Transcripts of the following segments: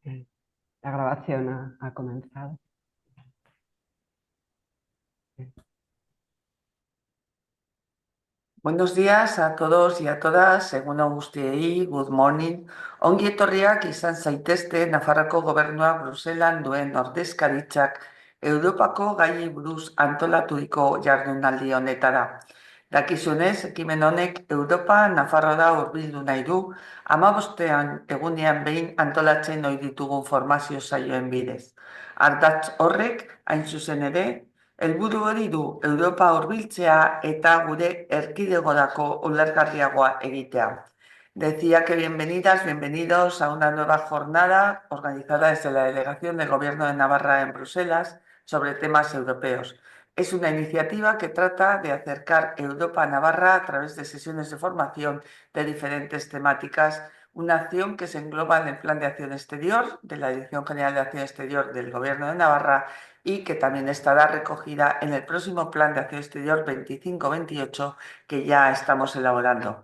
La grabación ha comenzado. Buenos días a todos y a todas, egun on guztiei, good morning. Ongi etorriak izan zaitezte Nafarroko gobernua Bruselan duen ordezkaritzak Europako gaiei buruz antolaturiko jardunaldi honetara. Dakizunez, ekimen honek Europa Nafarroara hurbildu nahi du, 15 egunean behin antolatzen ohi ditugun formazio saioen bidez. Ardatz horrek, hain zuzen ere, helburu hori du Europa hurbiltzea eta gure erkidegorako ulergarriagoa egitea. Decía que bienvenidas, bienvenidos a una nueva jornada organizada desde la Delegación del Gobierno de Navarra en Bruselas sobre temas europeos. Es una iniciativa que trata de acercar Europa a Navarra a través de sesiones de formación de diferentes temáticas, una acción que se engloba en el Plan de Acción Exterior de la Dirección General de Acción Exterior del Gobierno de Navarra y que también estará recogida en el próximo Plan de Acción Exterior 25-28 que ya estamos elaborando.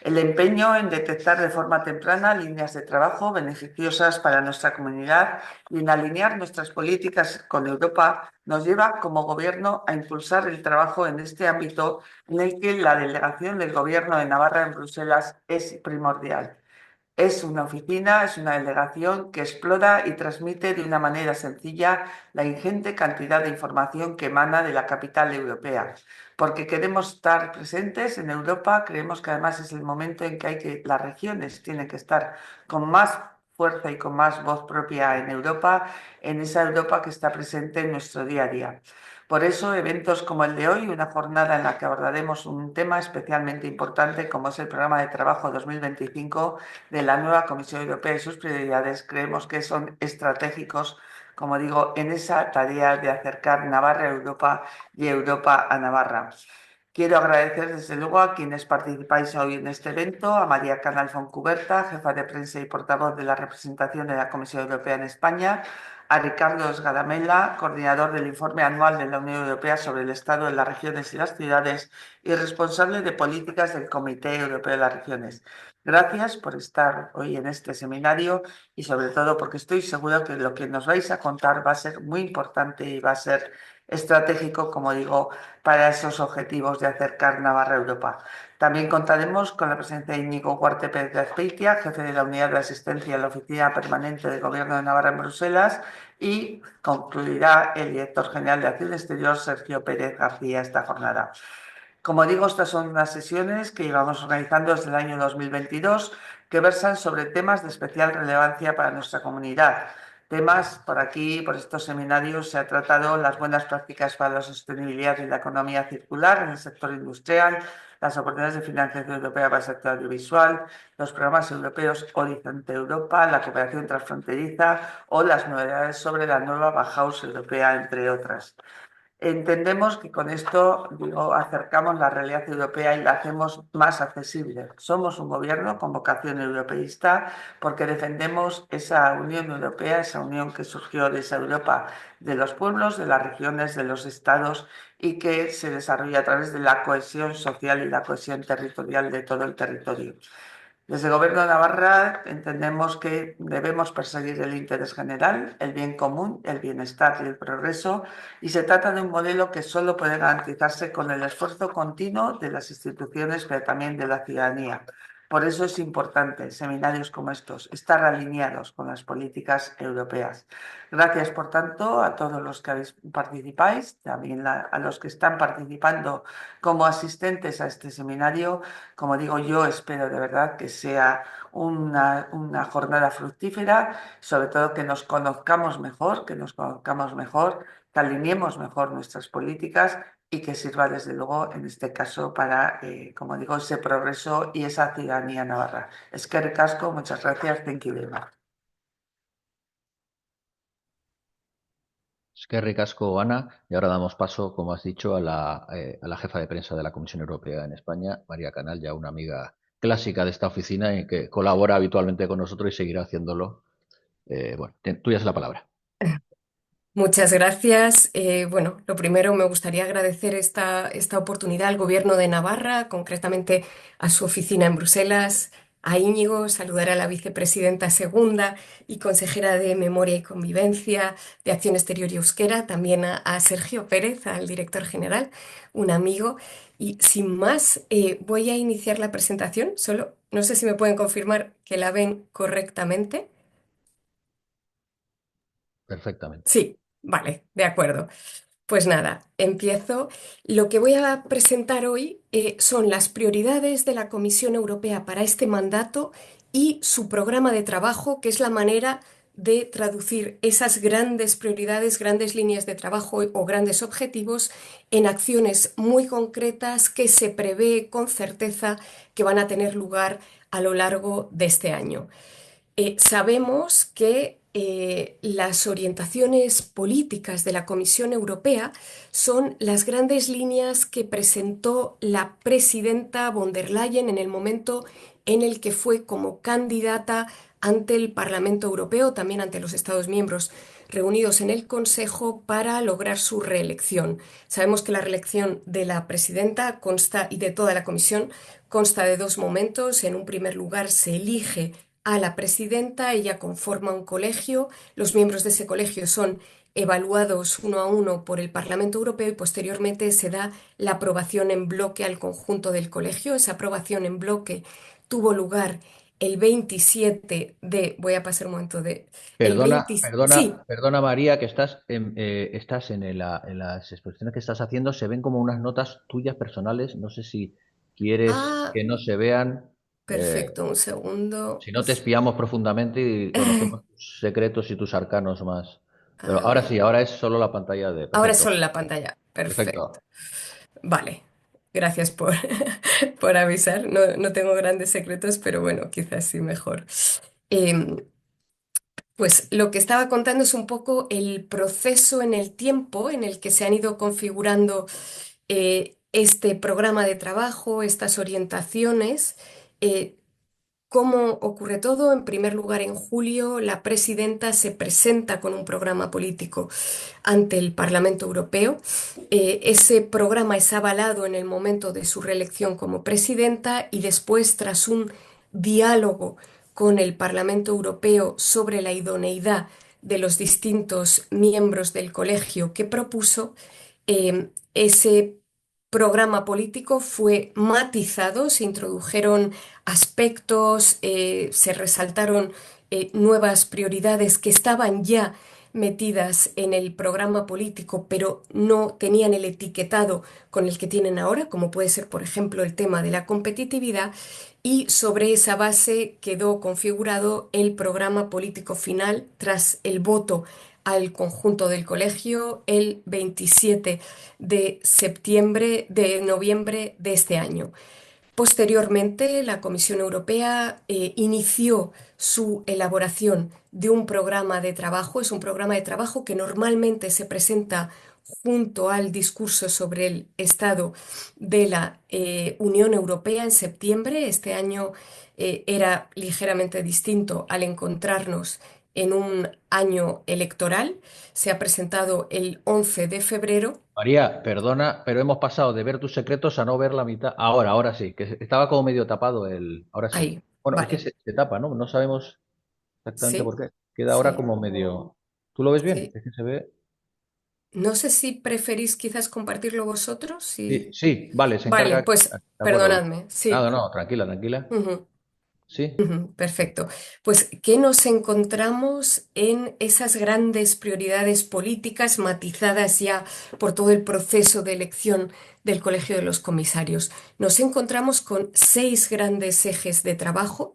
El empeño en detectar de forma temprana líneas de trabajo beneficiosas para nuestra comunidad y en alinear nuestras políticas con Europa nos lleva como Gobierno a impulsar el trabajo en este ámbito en el que la delegación del Gobierno de Navarra en Bruselas es primordial. Es una oficina, es una delegación que explora y transmite de una manera sencilla la ingente cantidad de información que emana de la capital europea. Porque queremos estar presentes en Europa, creemos que además es el momento en que las regiones tienen que estar con más fuerza y con más voz propia en Europa, en esa Europa que está presente en nuestro día a día. Por eso, eventos como el de hoy, una jornada en la que abordaremos un tema especialmente importante como es el Programa de Trabajo 2025 de la nueva Comisión Europea y sus prioridades, creemos que son estratégicos, como digo, en esa tarea de acercar Navarra a Europa y Europa a Navarra. Quiero agradecer desde luego a quienes participáis hoy en este evento, a María Canal Foncuberta, jefa de prensa y portavoz de la representación de la Comisión Europea en España, a Ricardo Esgaramela, coordinador del informe anual de la Unión Europea sobre el estado de las regiones y las ciudades y responsable de políticas del Comité Europeo de las Regiones. Gracias por estar hoy en este seminario y sobre todo porque estoy seguro que lo que nos vais a contar va a ser muy importante y va a ser estratégico, como digo, para esos objetivos de acercar Navarra a Europa. También contaremos con la presencia de Íñigo Huarte Pérez de Azpeitia, jefe de la Unidad de Asistencia de la Oficina Permanente del Gobierno de Navarra en Bruselas, y concluirá el director general de Acción Exterior, Sergio Pérez García, esta jornada. Como digo, estas son unas sesiones que llevamos organizando desde el año 2022 que versan sobre temas de especial relevancia para nuestra comunidad. Temas, por aquí, por estos seminarios, se ha tratado las buenas prácticas para la sostenibilidad y la economía circular en el sector industrial, las oportunidades de financiación europea para el sector audiovisual, los programas europeos Horizonte Europa, la cooperación transfronteriza o las novedades sobre la nueva Bauhaus europea, entre otras. Entendemos que con esto, digo, acercamos la realidad europea y la hacemos más accesible. Somos un gobierno con vocación europeísta porque defendemos esa Unión Europea, esa unión que surgió de esa Europa de los pueblos, de las regiones, de los estados y que se desarrolla a través de la cohesión social y la cohesión territorial de todo el territorio. Desde el Gobierno de Navarra entendemos que debemos perseguir el interés general, el bien común, el bienestar y el progreso, y se trata de un modelo que solo puede garantizarse con el esfuerzo continuo de las instituciones, pero también de la ciudadanía. Por eso es importante, seminarios como estos, estar alineados con las políticas europeas. Gracias, por tanto, a todos los que participáis, también a los que están participando como asistentes a este seminario. Como digo, yo espero de verdad que sea una jornada fructífera, sobre todo que nos conozcamos mejor, que alineemos mejor nuestras políticas y que sirva desde luego en este caso para, como digo, ese progreso y esa ciudadanía navarra. Eskerrik asko, muchas gracias, thank you very much. Es que ricasco, Ana. Y ahora damos paso, como has dicho, a la jefa de prensa de la Comisión Europea en España, María Canal, ya una amiga clásica de esta oficina y que colabora habitualmente con nosotros y seguirá haciéndolo. Bueno, tuya es la palabra. Muchas gracias. Bueno, lo primero me gustaría agradecer esta oportunidad al Gobierno de Navarra, concretamente a su oficina en Bruselas, a Íñigo, saludar a la vicepresidenta segunda y consejera de Memoria y Convivencia de Acción Exterior y Euskera, también a Sergio Pérez, al director general, un amigo. Y sin más, voy a iniciar la presentación. Solo no sé si me pueden confirmar que la ven correctamente. Perfectamente. Sí, vale, de acuerdo. Pues nada, empiezo. Lo que voy a presentar hoy son las prioridades de la Comisión Europea para este mandato y su programa de trabajo, que es la manera de traducir esas grandes prioridades, grandes líneas de trabajo o grandes objetivos en acciones muy concretas que se prevé con certeza que van a tener lugar a lo largo de este año. Sabemos que las orientaciones políticas de la Comisión Europea son las grandes líneas que presentó la presidenta von der Leyen en el momento en el que fue como candidata ante el Parlamento Europeo, también ante los Estados miembros reunidos en el Consejo para lograr su reelección. Sabemos que la reelección de la presidenta consta y de toda la Comisión consta de dos momentos. En un primer lugar, se elige a la presidenta, ella conforma un colegio, los miembros de ese colegio son evaluados uno a uno por el Parlamento Europeo y posteriormente se da la aprobación en bloque al conjunto del colegio. Esa aprobación en bloque tuvo lugar el 27 de, voy a pasar un momento de, el Perdona, 20, sí, perdona, perdona María, que estás en las exposiciones que estás haciendo, se ven como unas notas tuyas personales. No sé si quieres ah, que no se vean. eh, perfecto, un segundo, si no, te espiamos profundamente y conocemos tus secretos y tus arcanos más. Pero a ahora ver, sí, ahora es solo la pantalla de. ahora Perfecto, solo la pantalla, perfecto. perfecto. Vale, gracias por, por avisar. No, no tengo grandes secretos, pero bueno, quizás sí mejor. Em, pues lo que estaba contando es un poco el proceso en el tiempo en el que se han ido configurando este programa de trabajo, estas orientaciones. eh, ¿Cómo ocurre todo? En primer lugar, en julio, la presidenta se presenta con un programa político ante el Parlamento Europeo. Ese programa es avalado en el momento de su reelección como presidenta y después, tras un diálogo con el Parlamento Europeo sobre la idoneidad de los distintos miembros del colegio que propuso, ese programa político fue matizado, se introdujeron aspectos, se resaltaron nuevas prioridades que estaban ya metidas en el programa político, pero no tenían el etiquetado con el que tienen ahora, como puede ser, por ejemplo, el tema de la competitividad, y sobre esa base quedó configurado el programa político final tras el voto al conjunto del colegio el 27 de septiembre, de noviembre de este año. Posteriormente, la Comisión Europea inició su elaboración de un programa de trabajo. Es un programa de trabajo que normalmente se presenta junto al discurso sobre el estado de la Unión Europea en septiembre. Este año era ligeramente distinto al encontrarnos en un año electoral. Se ha presentado el 11 de febrero. María, perdona, pero hemos pasado de ver tus secretos a no ver la mitad. Ahora sí, que estaba como medio tapado el. Ahora sí. Ahí, Bueno, es que vale. se tapa, ¿no? No sabemos exactamente por Sí, qué. Queda ahora sí, como medio. ¿Tú lo ves bien? sí. Es que se ve. No sé si preferís quizás compartirlo vosotros. Sí, Sí. sí, vale, se Vale, encarga. pues De acuerdo. perdonadme. Nada, Sí. no, tranquila, tranquila. Ujú, Sí. ujú, perfecto. Pues, ¿qué nos encontramos en esas grandes prioridades políticas matizadas ya por todo el proceso de elección del Colegio de los Comisarios? Nos encontramos con seis grandes ejes de trabajo.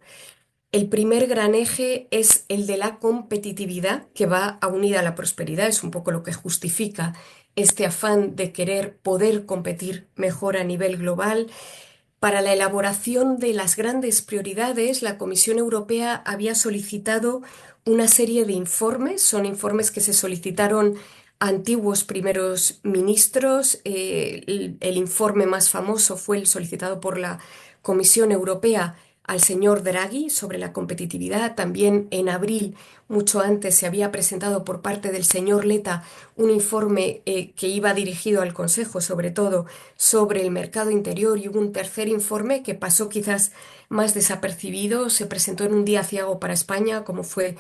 El primer gran eje es el de la competitividad, que va unida a la prosperidad, es un poco lo que justifica este afán de querer poder competir mejor a nivel global. Para la elaboración de las grandes prioridades, la Comisión Europea había solicitado una serie de informes, son informes que se solicitaron a antiguos primeros ministros. El informe más famoso fue el solicitado por la Comisión Europea al señor Draghi sobre la competitividad. También en abril, mucho antes, se había presentado por parte del señor Letta un informe que iba dirigido al Consejo, sobre todo sobre el mercado interior, y hubo un tercer informe que pasó quizás más desapercibido, se presentó en un día aciago para España, como fue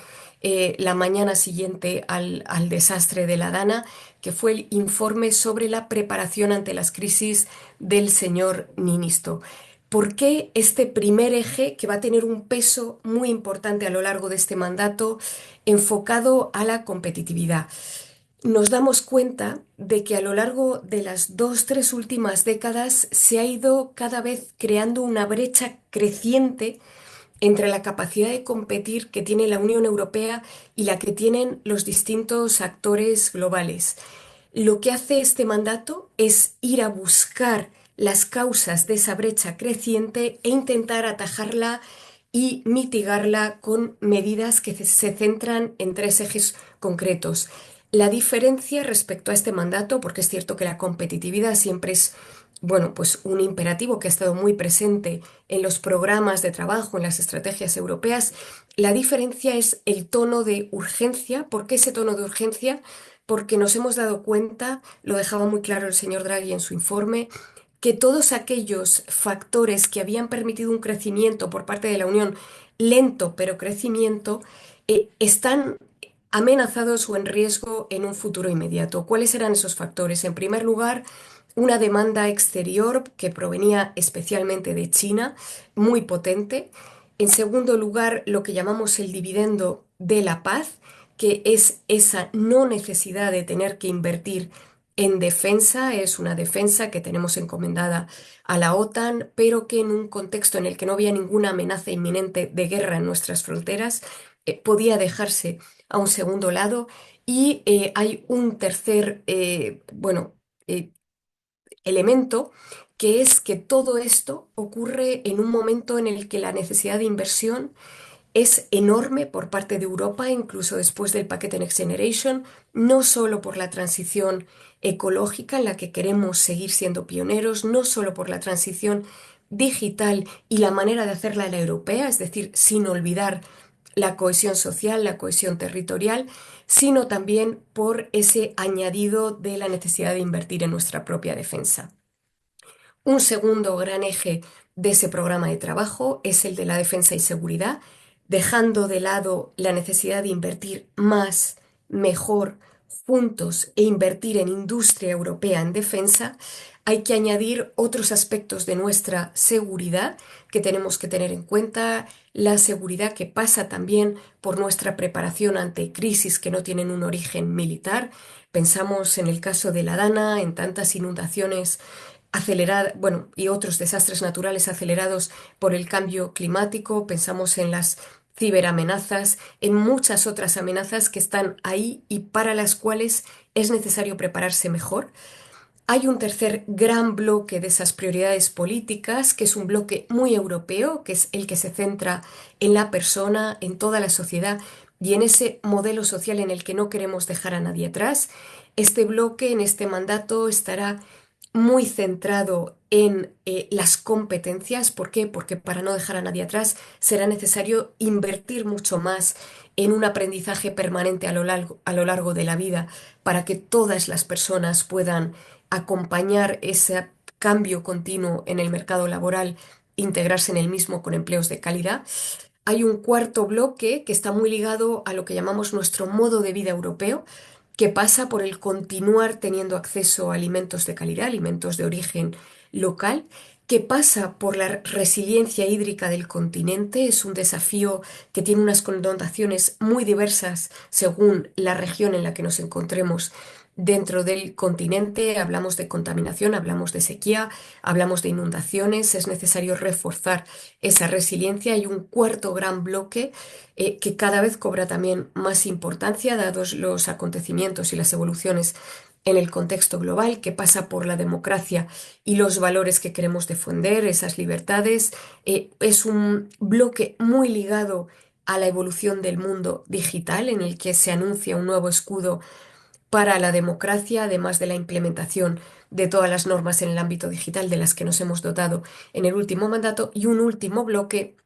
la mañana siguiente al desastre de la Dana, que fue el informe sobre la preparación ante las crisis del señor Ninisto. ¿Por qué este primer eje, que va a tener un peso muy importante a lo largo de este mandato, enfocado a la competitividad? Nos damos cuenta de que a lo largo de las dos, tres últimas décadas se ha ido cada vez creando una brecha creciente entre la capacidad de competir que tiene la Unión Europea y la que tienen los distintos actores globales. Lo que hace este mandato es ir a buscar las causas de esa brecha creciente e intentar atajarla y mitigarla con medidas que se centran en tres ejes concretos. La diferencia respecto a este mandato, porque es cierto que la competitividad siempre es, bueno, pues un imperativo que ha estado muy presente en los programas de trabajo, en las estrategias europeas, la diferencia es el tono de urgencia. ¿Por qué ese tono de urgencia? Porque nos hemos dado cuenta, lo dejaba muy claro el señor Draghi en su informe, que todos aquellos factores que habían permitido un crecimiento por parte de la Unión, lento pero crecimiento, están amenazados o en riesgo en un futuro inmediato. ¿Cuáles eran esos factores? En primer lugar, una demanda exterior que provenía especialmente de China, muy potente. En segundo lugar, lo que llamamos el dividendo de la paz, que es esa no necesidad de tener que invertir en defensa. Es una defensa que tenemos encomendada a la OTAN, pero que en un contexto en el que no había ninguna amenaza inminente de guerra en nuestras fronteras, podía dejarse a un segundo lado. Y hay un tercer, eh, elemento, que es que todo esto ocurre en un momento en el que la necesidad de inversión es enorme por parte de Europa, incluso después del paquete Next Generation, no solo por la transición ecológica en la que queremos seguir siendo pioneros, no solo por la transición digital y la manera de hacerla a la europea, es decir, sin olvidar la cohesión social, la cohesión territorial, sino también por ese añadido de la necesidad de invertir en nuestra propia defensa. Un segundo gran eje de ese programa de trabajo es el de la defensa y seguridad, dejando de lado la necesidad de invertir más, mejor, juntos e invertir en industria europea en defensa. Hay que añadir otros aspectos de nuestra seguridad que tenemos que tener en cuenta, la seguridad que pasa también por nuestra preparación ante crisis que no tienen un origen militar. Pensamos en el caso de la Dana, en tantas inundaciones acelerada, bueno, y otros desastres naturales acelerados por el cambio climático. Pensamos en las ciberamenazas, en muchas otras amenazas que están ahí y para las cuales es necesario prepararse mejor. Hay un tercer gran bloque de esas prioridades políticas, que es un bloque muy europeo, que es el que se centra en la persona, en toda la sociedad y en ese modelo social en el que no queremos dejar a nadie atrás. Este bloque en este mandato estará muy centrado en las competencias. ¿Por qué? Porque para no dejar a nadie atrás será necesario invertir mucho más en un aprendizaje permanente a lo largo de la vida para que todas las personas puedan acompañar ese cambio continuo en el mercado laboral, integrarse en el mismo con empleos de calidad. Hay un cuarto bloque que está muy ligado a lo que llamamos nuestro modo de vida europeo, que pasa por el continuar teniendo acceso a alimentos de calidad, alimentos de origen local, que pasa por la resiliencia hídrica del continente. Es un desafío que tiene unas connotaciones muy diversas según la región en la que nos encontremos dentro del continente. Hablamos de contaminación, hablamos de sequía, hablamos de inundaciones. Es necesario reforzar esa resiliencia. Y un cuarto gran bloque que cada vez cobra también más importancia dados los acontecimientos y las evoluciones en el contexto global, que pasa por la democracia y los valores que queremos defender, esas libertades. Es un bloque muy ligado a la evolución del mundo digital, en el que se anuncia un nuevo escudo para la democracia, además de la implementación de todas las normas en el ámbito digital de las que nos hemos dotado en el último mandato. Y un último bloque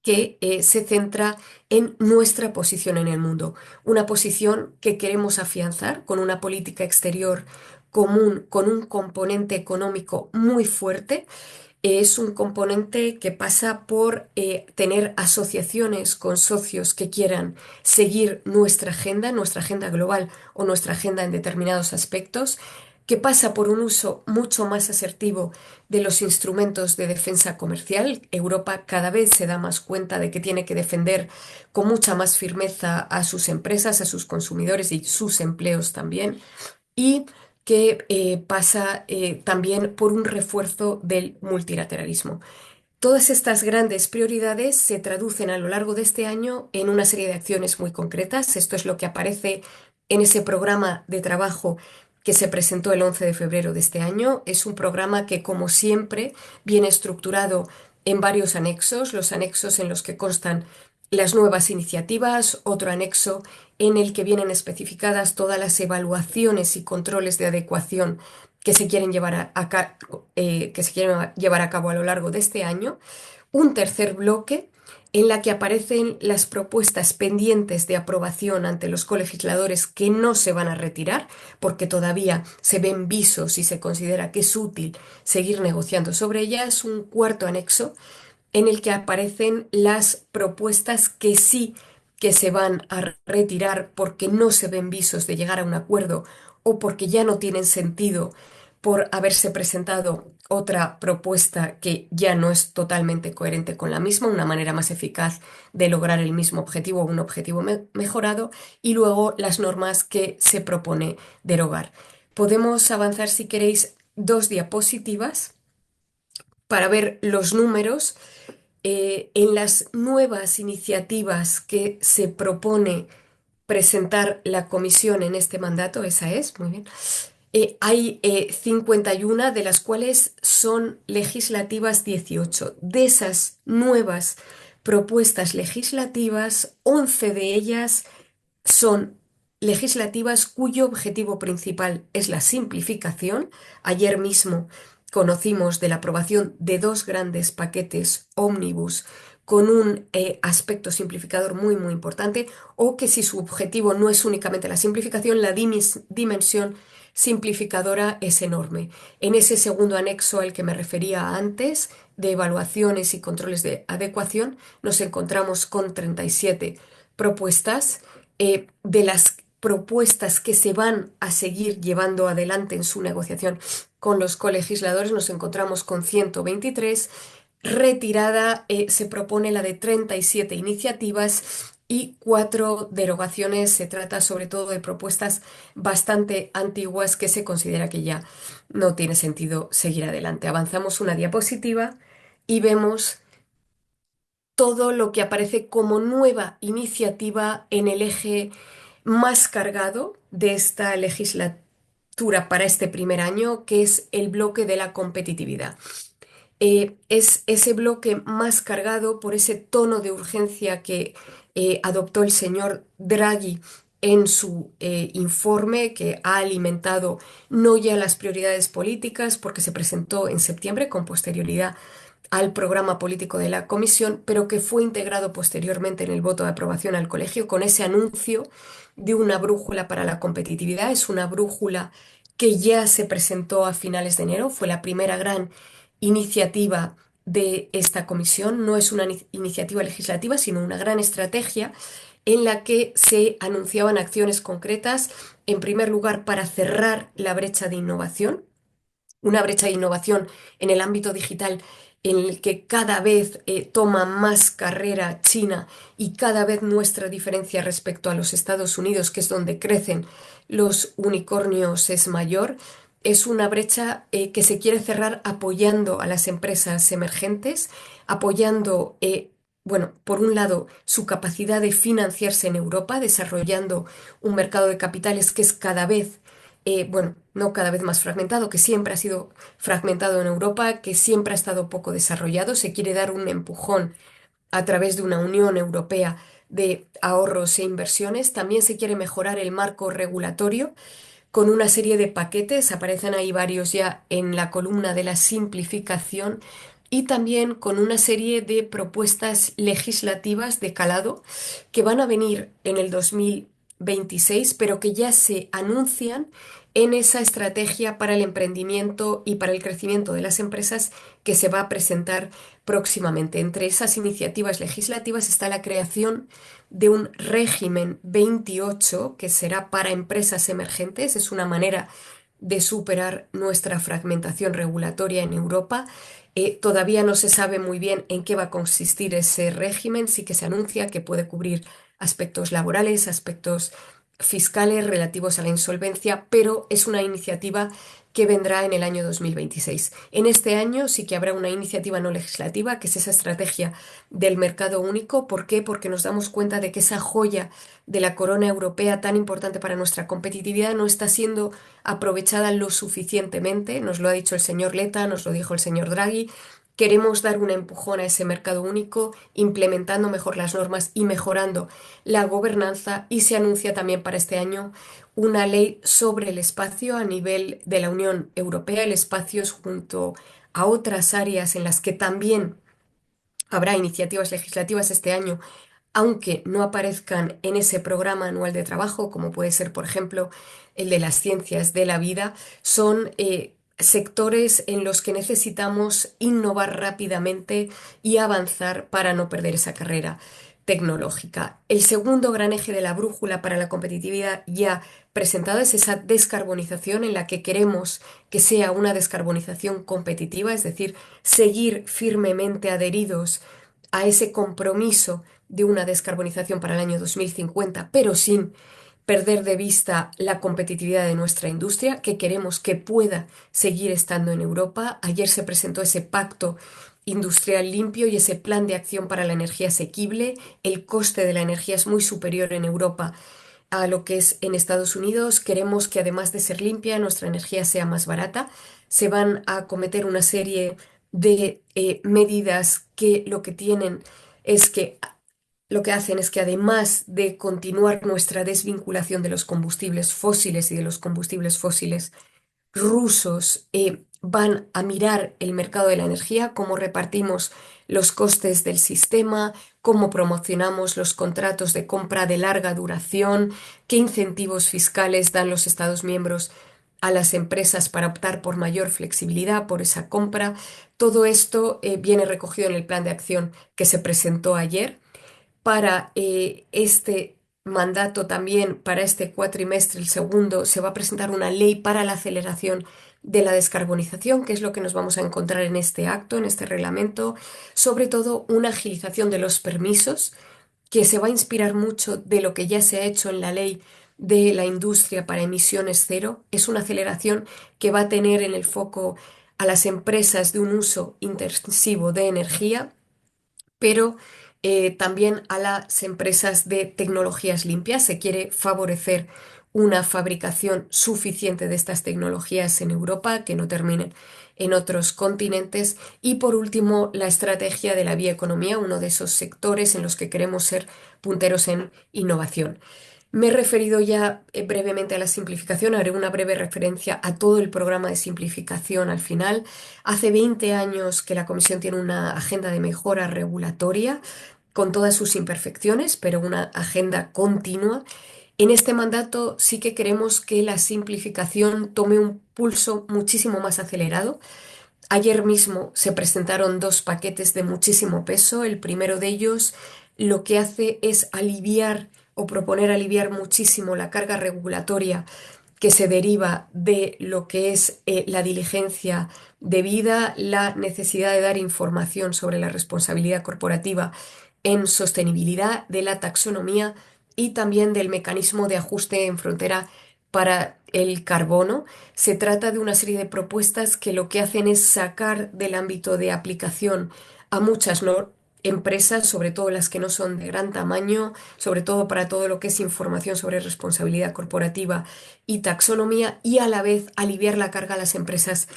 que se centra en nuestra posición en el mundo, una posición que queremos afianzar con una política exterior común, con un componente económico muy fuerte. Es un componente que pasa por tener asociaciones con socios que quieran seguir nuestra agenda global o nuestra agenda en determinados aspectos, que pasa por un uso mucho más asertivo de los instrumentos de defensa comercial. Europa cada vez se da más cuenta de que tiene que defender con mucha más firmeza a sus empresas, a sus consumidores y sus empleos también, y que pasa también por un refuerzo del multilateralismo. Todas estas grandes prioridades se traducen a lo largo de este año en una serie de acciones muy concretas. Esto es lo que aparece en ese programa de trabajo que se presentó el 11 de febrero de este año. Es un programa que, como siempre, viene estructurado en varios anexos, los anexos en los que constan las nuevas iniciativas, otro anexo en el que vienen especificadas todas las evaluaciones y controles de adecuación que se quieren que se quieren llevar a cabo a lo largo de este año, un tercer bloque en la que aparecen las propuestas pendientes de aprobación ante los colegisladores que no se van a retirar porque todavía se ven visos y se considera que es útil seguir negociando sobre ellas, un cuarto anexo en el que aparecen las propuestas que sí que se van a retirar porque no se ven visos de llegar a un acuerdo o porque ya no tienen sentido por haberse presentado otra propuesta que ya no es totalmente coherente con la misma, una manera más eficaz de lograr el mismo objetivo o un objetivo mejorado, y luego las normas que se propone derogar. Podemos avanzar, si queréis, dos diapositivas para ver los números en las nuevas iniciativas que se propone presentar la comisión en este mandato. Esa es, muy bien. Hay 51, de las cuales son legislativas 18. De esas nuevas propuestas legislativas, 11 de ellas son legislativas cuyo objetivo principal es la simplificación. Ayer mismo conocimos de la aprobación de dos grandes paquetes ómnibus con un aspecto simplificador muy, muy importante, o que si su objetivo no es únicamente la simplificación, la dimensión simplificadora es enorme. En ese segundo anexo al que me refería antes, de evaluaciones y controles de adecuación, nos encontramos con 37 propuestas. De las propuestas que se van a seguir llevando adelante en su negociación con los colegisladores, nos encontramos con 123. Retirada, se propone la de 37 iniciativas y 4 derogaciones. Se trata sobre todo de propuestas bastante antiguas que se considera que ya no tiene sentido seguir adelante. Avanzamos una diapositiva y vemos todo lo que aparece como nueva iniciativa en el eje más cargado de esta legislatura para este primer año, que es el bloque de la competitividad. Es ese bloque más cargado por ese tono de urgencia que adoptó el señor Draghi en su informe, que ha alimentado no ya las prioridades políticas, porque se presentó en septiembre con posterioridad al programa político de la Comisión, pero que fue integrado posteriormente en el voto de aprobación al colegio con ese anuncio de una brújula para la competitividad. Es una brújula que ya se presentó a finales de enero, fue la primera gran iniciativa de esta comisión. No es una iniciativa legislativa, sino una gran estrategia en la que se anunciaban acciones concretas, en primer lugar, para cerrar la brecha de innovación, una brecha de innovación en el ámbito digital en el que cada vez toma más carrera China y cada vez nuestra diferencia respecto a los Estados Unidos, que es donde crecen los unicornios, es mayor. Es una brecha que se quiere cerrar apoyando a las empresas emergentes, apoyando, bueno, por un lado, su capacidad de financiarse en Europa, desarrollando un mercado de capitales que es cada vez bueno, no cada vez más fragmentado, que siempre ha sido fragmentado en Europa, que siempre ha estado poco desarrollado. Se quiere dar un empujón a través de una Unión Europea de ahorros e inversiones. También se quiere mejorar el marco regulatorio con una serie de paquetes. Aparecen ahí varios ya en la columna de la simplificación, y también con una serie de propuestas legislativas de calado que van a venir en el 2026, pero que ya se anuncian en esa estrategia para el emprendimiento y para el crecimiento de las empresas que se va a presentar próximamente. Entre esas iniciativas legislativas está la creación de un régimen 28 que será para empresas emergentes. Es una manera de superar nuestra fragmentación regulatoria en Europa. Todavía no se sabe muy bien en qué va a consistir ese régimen. Sí que se anuncia que puede cubrir aspectos laborales, aspectos fiscales relativos a la insolvencia, pero es una iniciativa que vendrá en el año 2026. En este año sí que habrá una iniciativa no legislativa, que es esa estrategia del mercado único. ¿Por qué? Porque nos damos cuenta de que esa joya de la corona europea tan importante para nuestra competitividad no está siendo aprovechada lo suficientemente. Nos lo ha dicho el señor Letta, nos lo dijo el señor Draghi. Queremos dar un empujón a ese mercado único, implementando mejor las normas y mejorando la gobernanza, y se anuncia también para este año una ley sobre el espacio a nivel de la Unión Europea. El espacio es junto a otras áreas en las que también habrá iniciativas legislativas este año, aunque no aparezcan en ese programa anual de trabajo, como puede ser, por ejemplo, el de las ciencias de la vida. Son sectores en los que necesitamos innovar rápidamente y avanzar para no perder esa carrera tecnológica. El segundo gran eje de la brújula para la competitividad ya presentada es esa descarbonización, en la que queremos que sea una descarbonización competitiva, es decir, seguir firmemente adheridos a ese compromiso de una descarbonización para el año 2050, pero sin perder de vista la competitividad de nuestra industria, que queremos que pueda seguir estando en Europa. Ayer se presentó ese pacto industrial limpio y ese plan de acción para la energía asequible. El coste de la energía es muy superior en Europa a lo que es en Estados Unidos. Queremos que, además de ser limpia, nuestra energía sea más barata. Se van a acometer una serie de medidas que lo que hacen es que, además de continuar nuestra desvinculación de los combustibles fósiles y de los combustibles fósiles rusos, van a mirar el mercado de la energía, cómo repartimos los costes del sistema, cómo promocionamos los contratos de compra de larga duración, qué incentivos fiscales dan los Estados miembros a las empresas para optar por mayor flexibilidad por esa compra. Todo esto viene recogido en el plan de acción que se presentó ayer. Para este mandato también, para este cuatrimestre, el segundo, se va a presentar una ley para la aceleración de la descarbonización, que es lo que nos vamos a encontrar en este acto, en este reglamento. Sobre todo, una agilización de los permisos, que se va a inspirar mucho de lo que ya se ha hecho en la ley de la industria para emisiones cero. Es una aceleración que va a tener en el foco a las empresas de un uso intensivo de energía, pero también a las empresas de tecnologías limpias. Se quiere favorecer una fabricación suficiente de estas tecnologías en Europa, que no terminen en otros continentes. Y por último, la estrategia de la bioeconomía, uno de esos sectores en los que queremos ser punteros en innovación. Me he referido ya brevemente a la simplificación. Haré una breve referencia a todo el programa de simplificación al final. Hace 20 años que la Comisión tiene una agenda de mejora regulatoria, con todas sus imperfecciones, pero una agenda continua. En este mandato sí que queremos que la simplificación tome un pulso muchísimo más acelerado. Ayer mismo se presentaron dos paquetes de muchísimo peso. El primero de ellos lo que hace es aliviar o proponer aliviar muchísimo la carga regulatoria que se deriva de lo que es la diligencia debida, la necesidad de dar información sobre la responsabilidad corporativa en sostenibilidad, de la taxonomía y también del mecanismo de ajuste en frontera para el carbono. Se trata de una serie de propuestas que lo que hacen es sacar del ámbito de aplicación a muchas empresas, sobre todo las que no son de gran tamaño, sobre todo para todo lo que es información sobre responsabilidad corporativa y taxonomía, y a la vez aliviar la carga a las empresas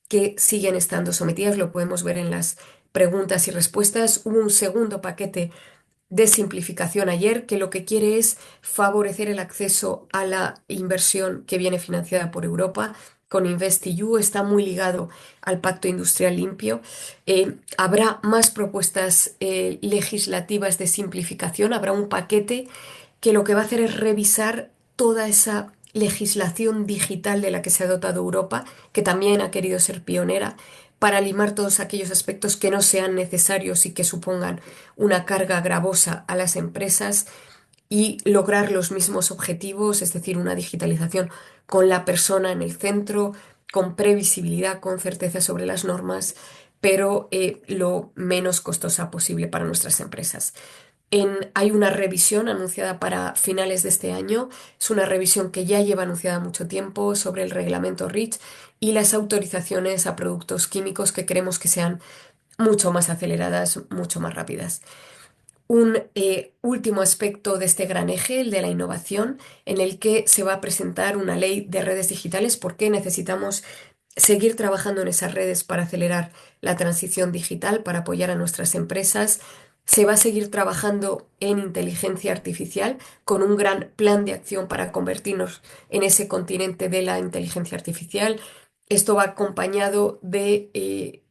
que siguen estando sometidas. Lo podemos ver en las preguntas y respuestas. Hubo un segundo paquete de simplificación ayer, que lo que quiere es favorecer el acceso a la inversión que viene financiada por Europa con InvestEU, está muy ligado al Pacto Industrial Limpio. Habrá más propuestas legislativas de simplificación, habrá un paquete que lo que va a hacer es revisar toda esa legislación digital de la que se ha dotado Europa, que también ha querido ser pionera, para limar todos aquellos aspectos que no sean necesarios y que supongan una carga gravosa a las empresas y lograr los mismos objetivos, es decir, una digitalización con la persona en el centro, con previsibilidad, con certeza sobre las normas, pero lo menos costosa posible para nuestras empresas. Hay una revisión anunciada para finales de este año, es una revisión que ya lleva anunciada mucho tiempo sobre el reglamento REACH y las autorizaciones a productos químicos que queremos que sean mucho más aceleradas, mucho más rápidas. Un último aspecto de este gran eje, el de la innovación, en el que se va a presentar una ley de redes digitales porque necesitamos seguir trabajando en esas redes para acelerar la transición digital, para apoyar a nuestras empresas. Se va a seguir trabajando en inteligencia artificial con un gran plan de acción para convertirnos en ese continente de la inteligencia artificial. Esto va acompañado de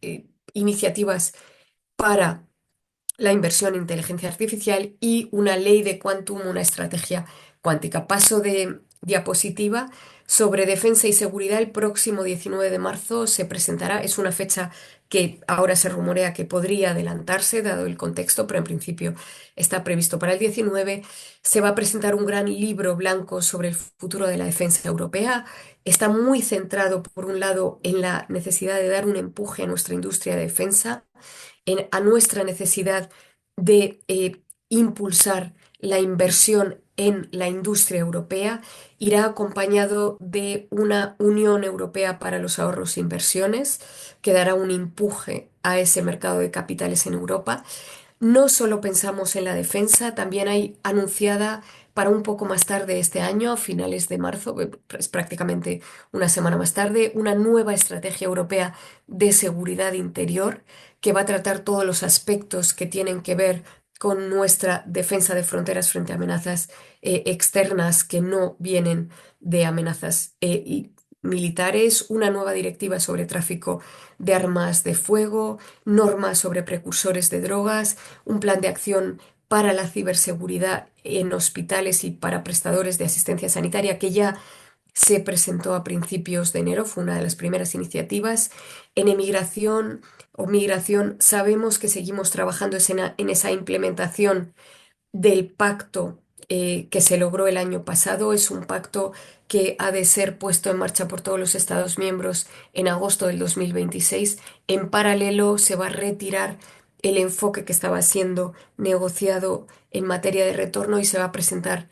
iniciativas para la inversión en inteligencia artificial y una ley de quantum, una estrategia cuántica. Paso de diapositiva sobre defensa y seguridad. El próximo 19 de marzo se presentará. Es una fecha que ahora se rumorea que podría adelantarse, dado el contexto, pero en principio está previsto para el 19. Se va a presentar un gran libro blanco sobre el futuro de la defensa europea. Está muy centrado, por un lado, en la necesidad de dar un empuje a nuestra industria de defensa, a nuestra necesidad de impulsar la inversión en la industria europea. Irá acompañado de una Unión Europea para los ahorros e inversiones, que dará un empuje a ese mercado de capitales en Europa. No solo pensamos en la defensa, también hay anunciada para un poco más tarde este año, a finales de marzo, es prácticamente una semana más tarde, una nueva estrategia europea de seguridad interior que va a tratar todos los aspectos que tienen que ver con nuestra defensa de fronteras frente a amenazas externas que no vienen de amenazas militares, una nueva directiva sobre tráfico de armas de fuego, normas sobre precursores de drogas, un plan de acción para la ciberseguridad en hospitales y para prestadores de asistencia sanitaria que ya se presentó a principios de enero, fue una de las primeras iniciativas. En emigración o migración sabemos que seguimos trabajando en esa implementación del pacto que se logró el año pasado. Es un pacto que ha de ser puesto en marcha por todos los Estados miembros en agosto del 2026. En paralelo, se va a retirar el enfoque que estaba siendo negociado en materia de retorno y se va a presentar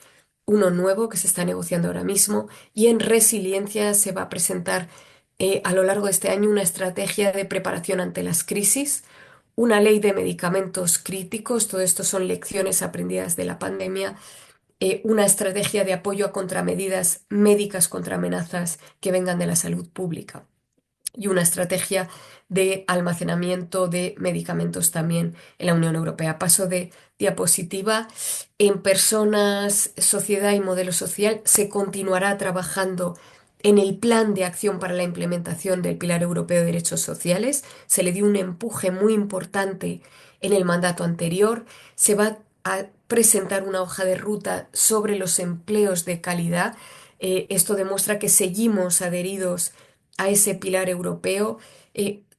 uno nuevo que se está negociando ahora mismo. Y en resiliencia se va a presentar a lo largo de este año una estrategia de preparación ante las crisis, una ley de medicamentos críticos, todo esto son lecciones aprendidas de la pandemia, una estrategia de apoyo a contramedidas médicas contra amenazas que vengan de la salud pública y una estrategia de almacenamiento de medicamentos también en la Unión Europea. Paso de diapositiva. En personas, sociedad y modelo social se continuará trabajando en el plan de acción para la implementación del Pilar Europeo de Derechos Sociales. Se le dio un empuje muy importante en el mandato anterior. Se va a presentar una hoja de ruta sobre los empleos de calidad. Esto demuestra que seguimos adheridos a ese pilar europeo.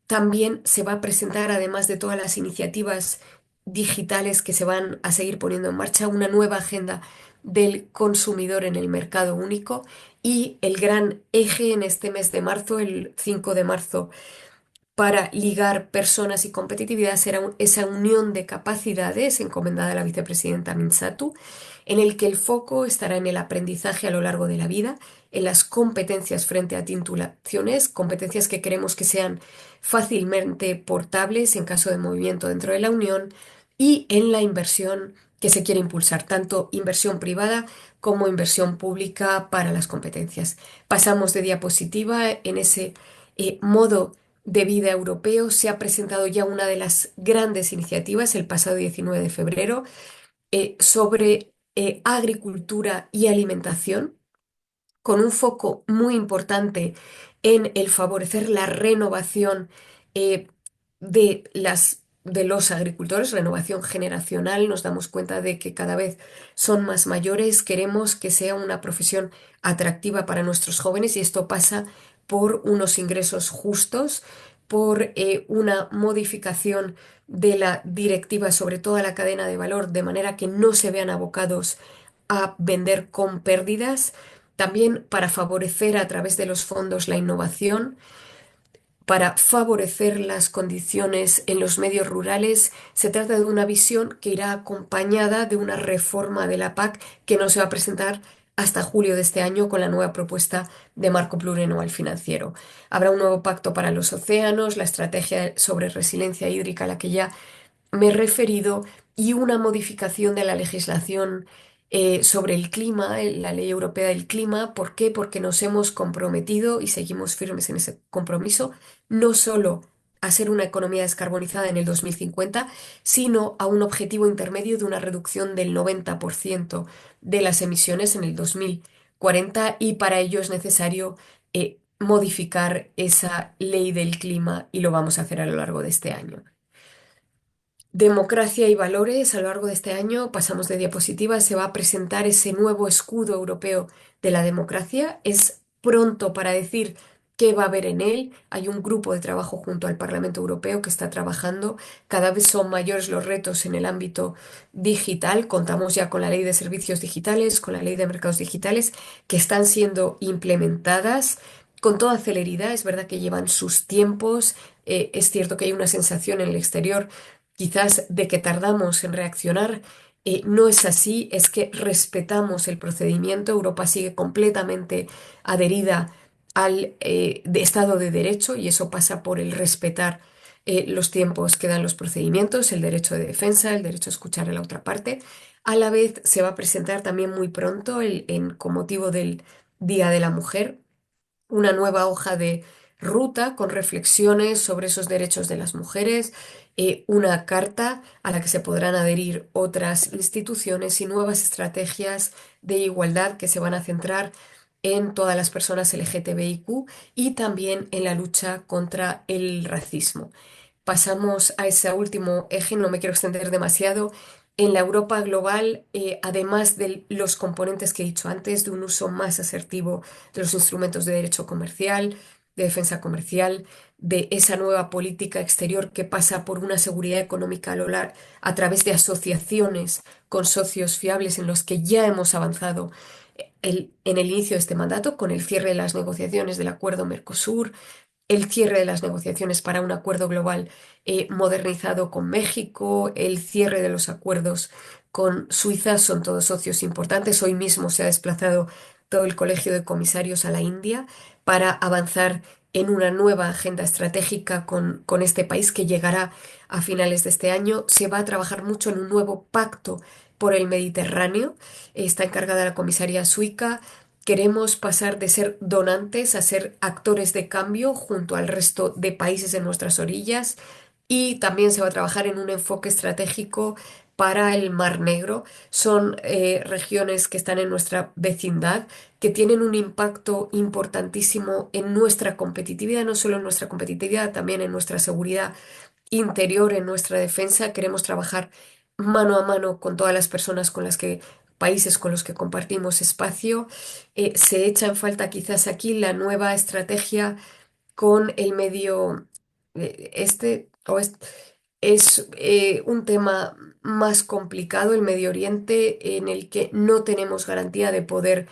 También se va a presentar, además de todas las iniciativas digitales que se van a seguir poniendo en marcha, una nueva agenda del consumidor en el mercado único y el gran eje en este mes de marzo, el 5 de marzo, para ligar personas y competitividad será esa unión de capacidades encomendada a la vicepresidenta Minsatu, en el que el foco estará en el aprendizaje a lo largo de la vida, en las competencias frente a titulaciones, competencias que queremos que sean fácilmente portables en caso de movimiento dentro de la Unión, y en la inversión que se quiere impulsar, tanto inversión privada como inversión pública para las competencias. Pasamos de diapositiva en ese modo de vida europeo. Se ha presentado ya una de las grandes iniciativas el pasado 19 de febrero sobre agricultura y alimentación con un foco muy importante en el favorecer la renovación eh, de los agricultores, renovación generacional. Nos damos cuenta de que cada vez son más mayores, queremos que sea una profesión atractiva para nuestros jóvenes y esto pasa por unos ingresos justos, por una modificación de la directiva sobre toda la cadena de valor, de manera que no se vean abocados a vender con pérdidas, también para favorecer a través de los fondos la innovación, para favorecer las condiciones en los medios rurales. Se trata de una visión que irá acompañada de una reforma de la PAC que no se va a presentar hasta julio de este año con la nueva propuesta de marco plurianual financiero. Habrá un nuevo pacto para los océanos, la estrategia sobre resiliencia hídrica a la que ya me he referido y una modificación de la legislación sobre el clima, la Ley Europea del Clima. ¿Por qué? Porque nos hemos comprometido y seguimos firmes en ese compromiso, no solo a ser una economía descarbonizada en el 2050, sino a un objetivo intermedio de una reducción del 90% de las emisiones en el 2040 y para ello es necesario modificar esa ley del clima y lo vamos a hacer a lo largo de este año. Democracia y valores. A lo largo de este año, pasamos de diapositiva, se va a presentar ese nuevo escudo europeo de la democracia. Es pronto para decir qué va a haber en él. Hay un grupo de trabajo junto al Parlamento Europeo que está trabajando. Cada vez son mayores los retos en el ámbito digital. Contamos ya con la ley de servicios digitales, con la ley de mercados digitales, que están siendo implementadas con toda celeridad. Es verdad que llevan sus tiempos. Es cierto que hay una sensación en el exterior quizás de que tardamos en reaccionar. No es así, es que respetamos el procedimiento. Europa sigue completamente adherida al Estado de Derecho y eso pasa por el respetar los tiempos que dan los procedimientos, el derecho de defensa, el derecho a escuchar a la otra parte. A la vez se va a presentar también muy pronto, con motivo del Día de la Mujer, una nueva hoja de ruta con reflexiones sobre esos derechos de las mujeres, una carta a la que se podrán adherir otras instituciones y nuevas estrategias de igualdad que se van a centrar en todas las personas LGTBIQ y también en la lucha contra el racismo. Pasamos a ese último eje, no me quiero extender demasiado. En la Europa global, además de los componentes que he dicho antes, de un uso más asertivo de los instrumentos de derecho comercial, de defensa comercial, de esa nueva política exterior que pasa por una seguridad económica a través de asociaciones con socios fiables en los que ya hemos avanzado en el inicio de este mandato, con el cierre de las negociaciones del acuerdo Mercosur, el cierre de las negociaciones para un acuerdo global modernizado con México, el cierre de los acuerdos con Suiza, son todos socios importantes. Hoy mismo se ha desplazado todo el Colegio de Comisarios a la India para avanzar en una nueva agenda estratégica con este país que llegará a finales de este año. Se va a trabajar mucho en un nuevo pacto por el Mediterráneo. Está encargada la comisaria Suica. Queremos pasar de ser donantes a ser actores de cambio junto al resto de países en nuestras orillas y también se va a trabajar en un enfoque estratégico para el Mar Negro. Son regiones que están en nuestra vecindad, que tienen un impacto importantísimo en nuestra competitividad, no solo en nuestra competitividad, también en nuestra seguridad interior, en nuestra defensa. Queremos trabajar mano a mano con todas las personas con las que países con los que compartimos espacio. Se echa en falta quizás aquí la nueva estrategia con el medio es un tema más complicado, el Medio Oriente, en el que no tenemos garantía de poder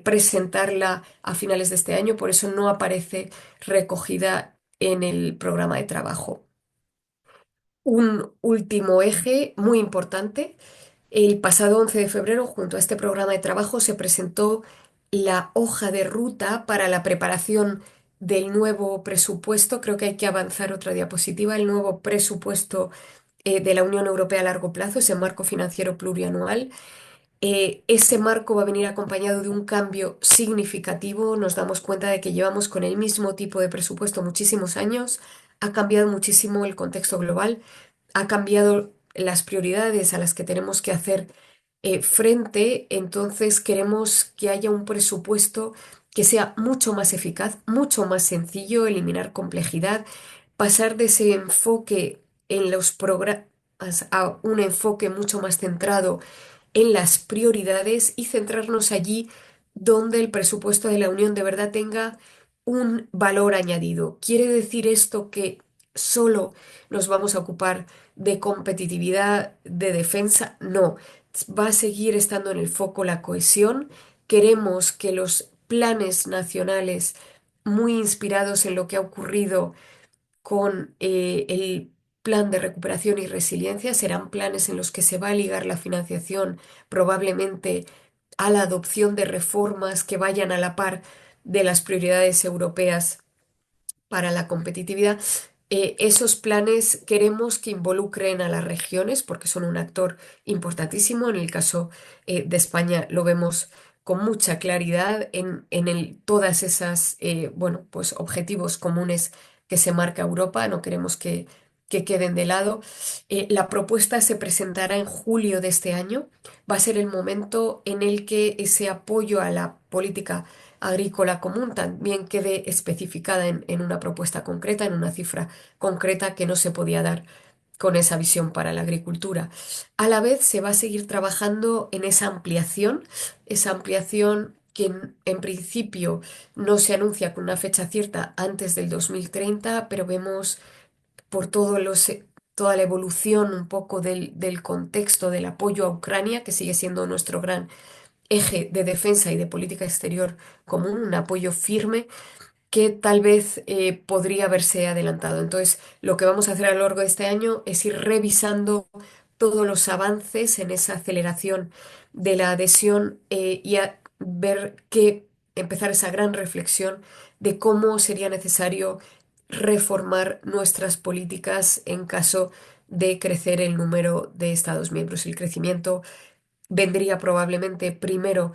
presentarla a finales de este año, por eso no aparece recogida en el programa de trabajo. Un último eje muy importante. El pasado 11 de febrero, junto a este programa de trabajo, se presentó la hoja de ruta para la preparación del nuevo presupuesto. Creo que hay que avanzar otra diapositiva. El nuevo presupuesto de la Unión Europea a largo plazo, ese marco financiero plurianual. Ese marco va a venir acompañado de un cambio significativo. Nos damos cuenta de que llevamos con el mismo tipo de presupuesto muchísimos años. Ha cambiado muchísimo el contexto global, ha cambiado las prioridades a las que tenemos que hacer frente, entonces queremos que haya un presupuesto que sea mucho más eficaz, mucho más sencillo, eliminar complejidad, pasar de ese enfoque en los programas a un enfoque mucho más centrado en las prioridades y centrarnos allí donde el presupuesto de la Unión de verdad tenga un valor añadido. ¿Quiere decir esto que solo nos vamos a ocupar de competitividad, de defensa? No, va a seguir estando en el foco la cohesión. Queremos que los planes nacionales, muy inspirados en lo que ha ocurrido con el plan de recuperación y resiliencia, serán planes en los que se va a ligar la financiación probablemente a la adopción de reformas que vayan a la par de las prioridades europeas para la competitividad. Esos planes queremos que involucren a las regiones porque son un actor importantísimo. En el caso de España lo vemos con mucha claridad todas esas bueno, pues objetivos comunes que se marca Europa. No queremos que queden de lado. La propuesta se presentará en julio de este año. Va a ser el momento en el que ese apoyo a la política agrícola común también quede especificada en una propuesta concreta, en una cifra concreta que no se podía dar con esa visión para la agricultura. A la vez se va a seguir trabajando en esa ampliación que en principio no se anuncia con una fecha cierta antes del 2030, pero vemos por toda la evolución un poco del contexto del apoyo a Ucrania, que sigue siendo nuestro gran eje de defensa y de política exterior común, un apoyo firme que tal vez podría haberse adelantado. Entonces, lo que vamos a hacer a lo largo de este año es ir revisando todos los avances en esa aceleración de la adhesión y a ver empezar esa gran reflexión de cómo sería necesario reformar nuestras políticas en caso de crecer el número de Estados miembros. El crecimiento vendría probablemente primero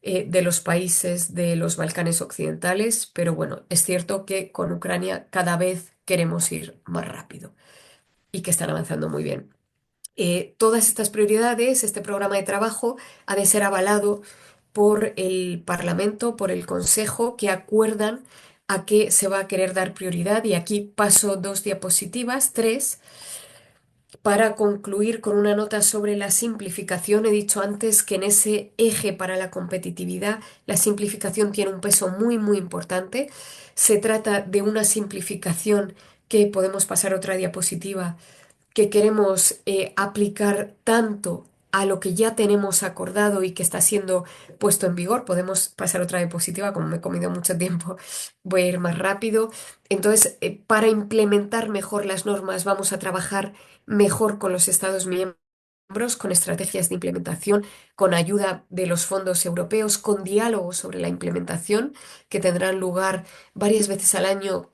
de los países de los Balcanes occidentales, pero bueno, es cierto que con Ucrania cada vez queremos ir más rápido y que están avanzando muy bien. Todas estas prioridades, este programa de trabajo ha de ser avalado por el Parlamento, por el Consejo, que acuerdan a qué se va a querer dar prioridad. Y aquí paso dos diapositivas, tres, para concluir con una nota sobre la simplificación. He dicho antes que en ese eje para la competitividad, la simplificación tiene un peso muy, muy importante. Se trata de una simplificación que podemos pasar a otra diapositiva que queremos aplicar tanto a lo que ya tenemos acordado y que está siendo puesto en vigor. Podemos pasar otra diapositiva, como me he comido mucho tiempo, voy a ir más rápido. Entonces, para implementar mejor las normas, vamos a trabajar mejor con los Estados miembros, con estrategias de implementación, con ayuda de los fondos europeos, con diálogos sobre la implementación que tendrán lugar varias veces al año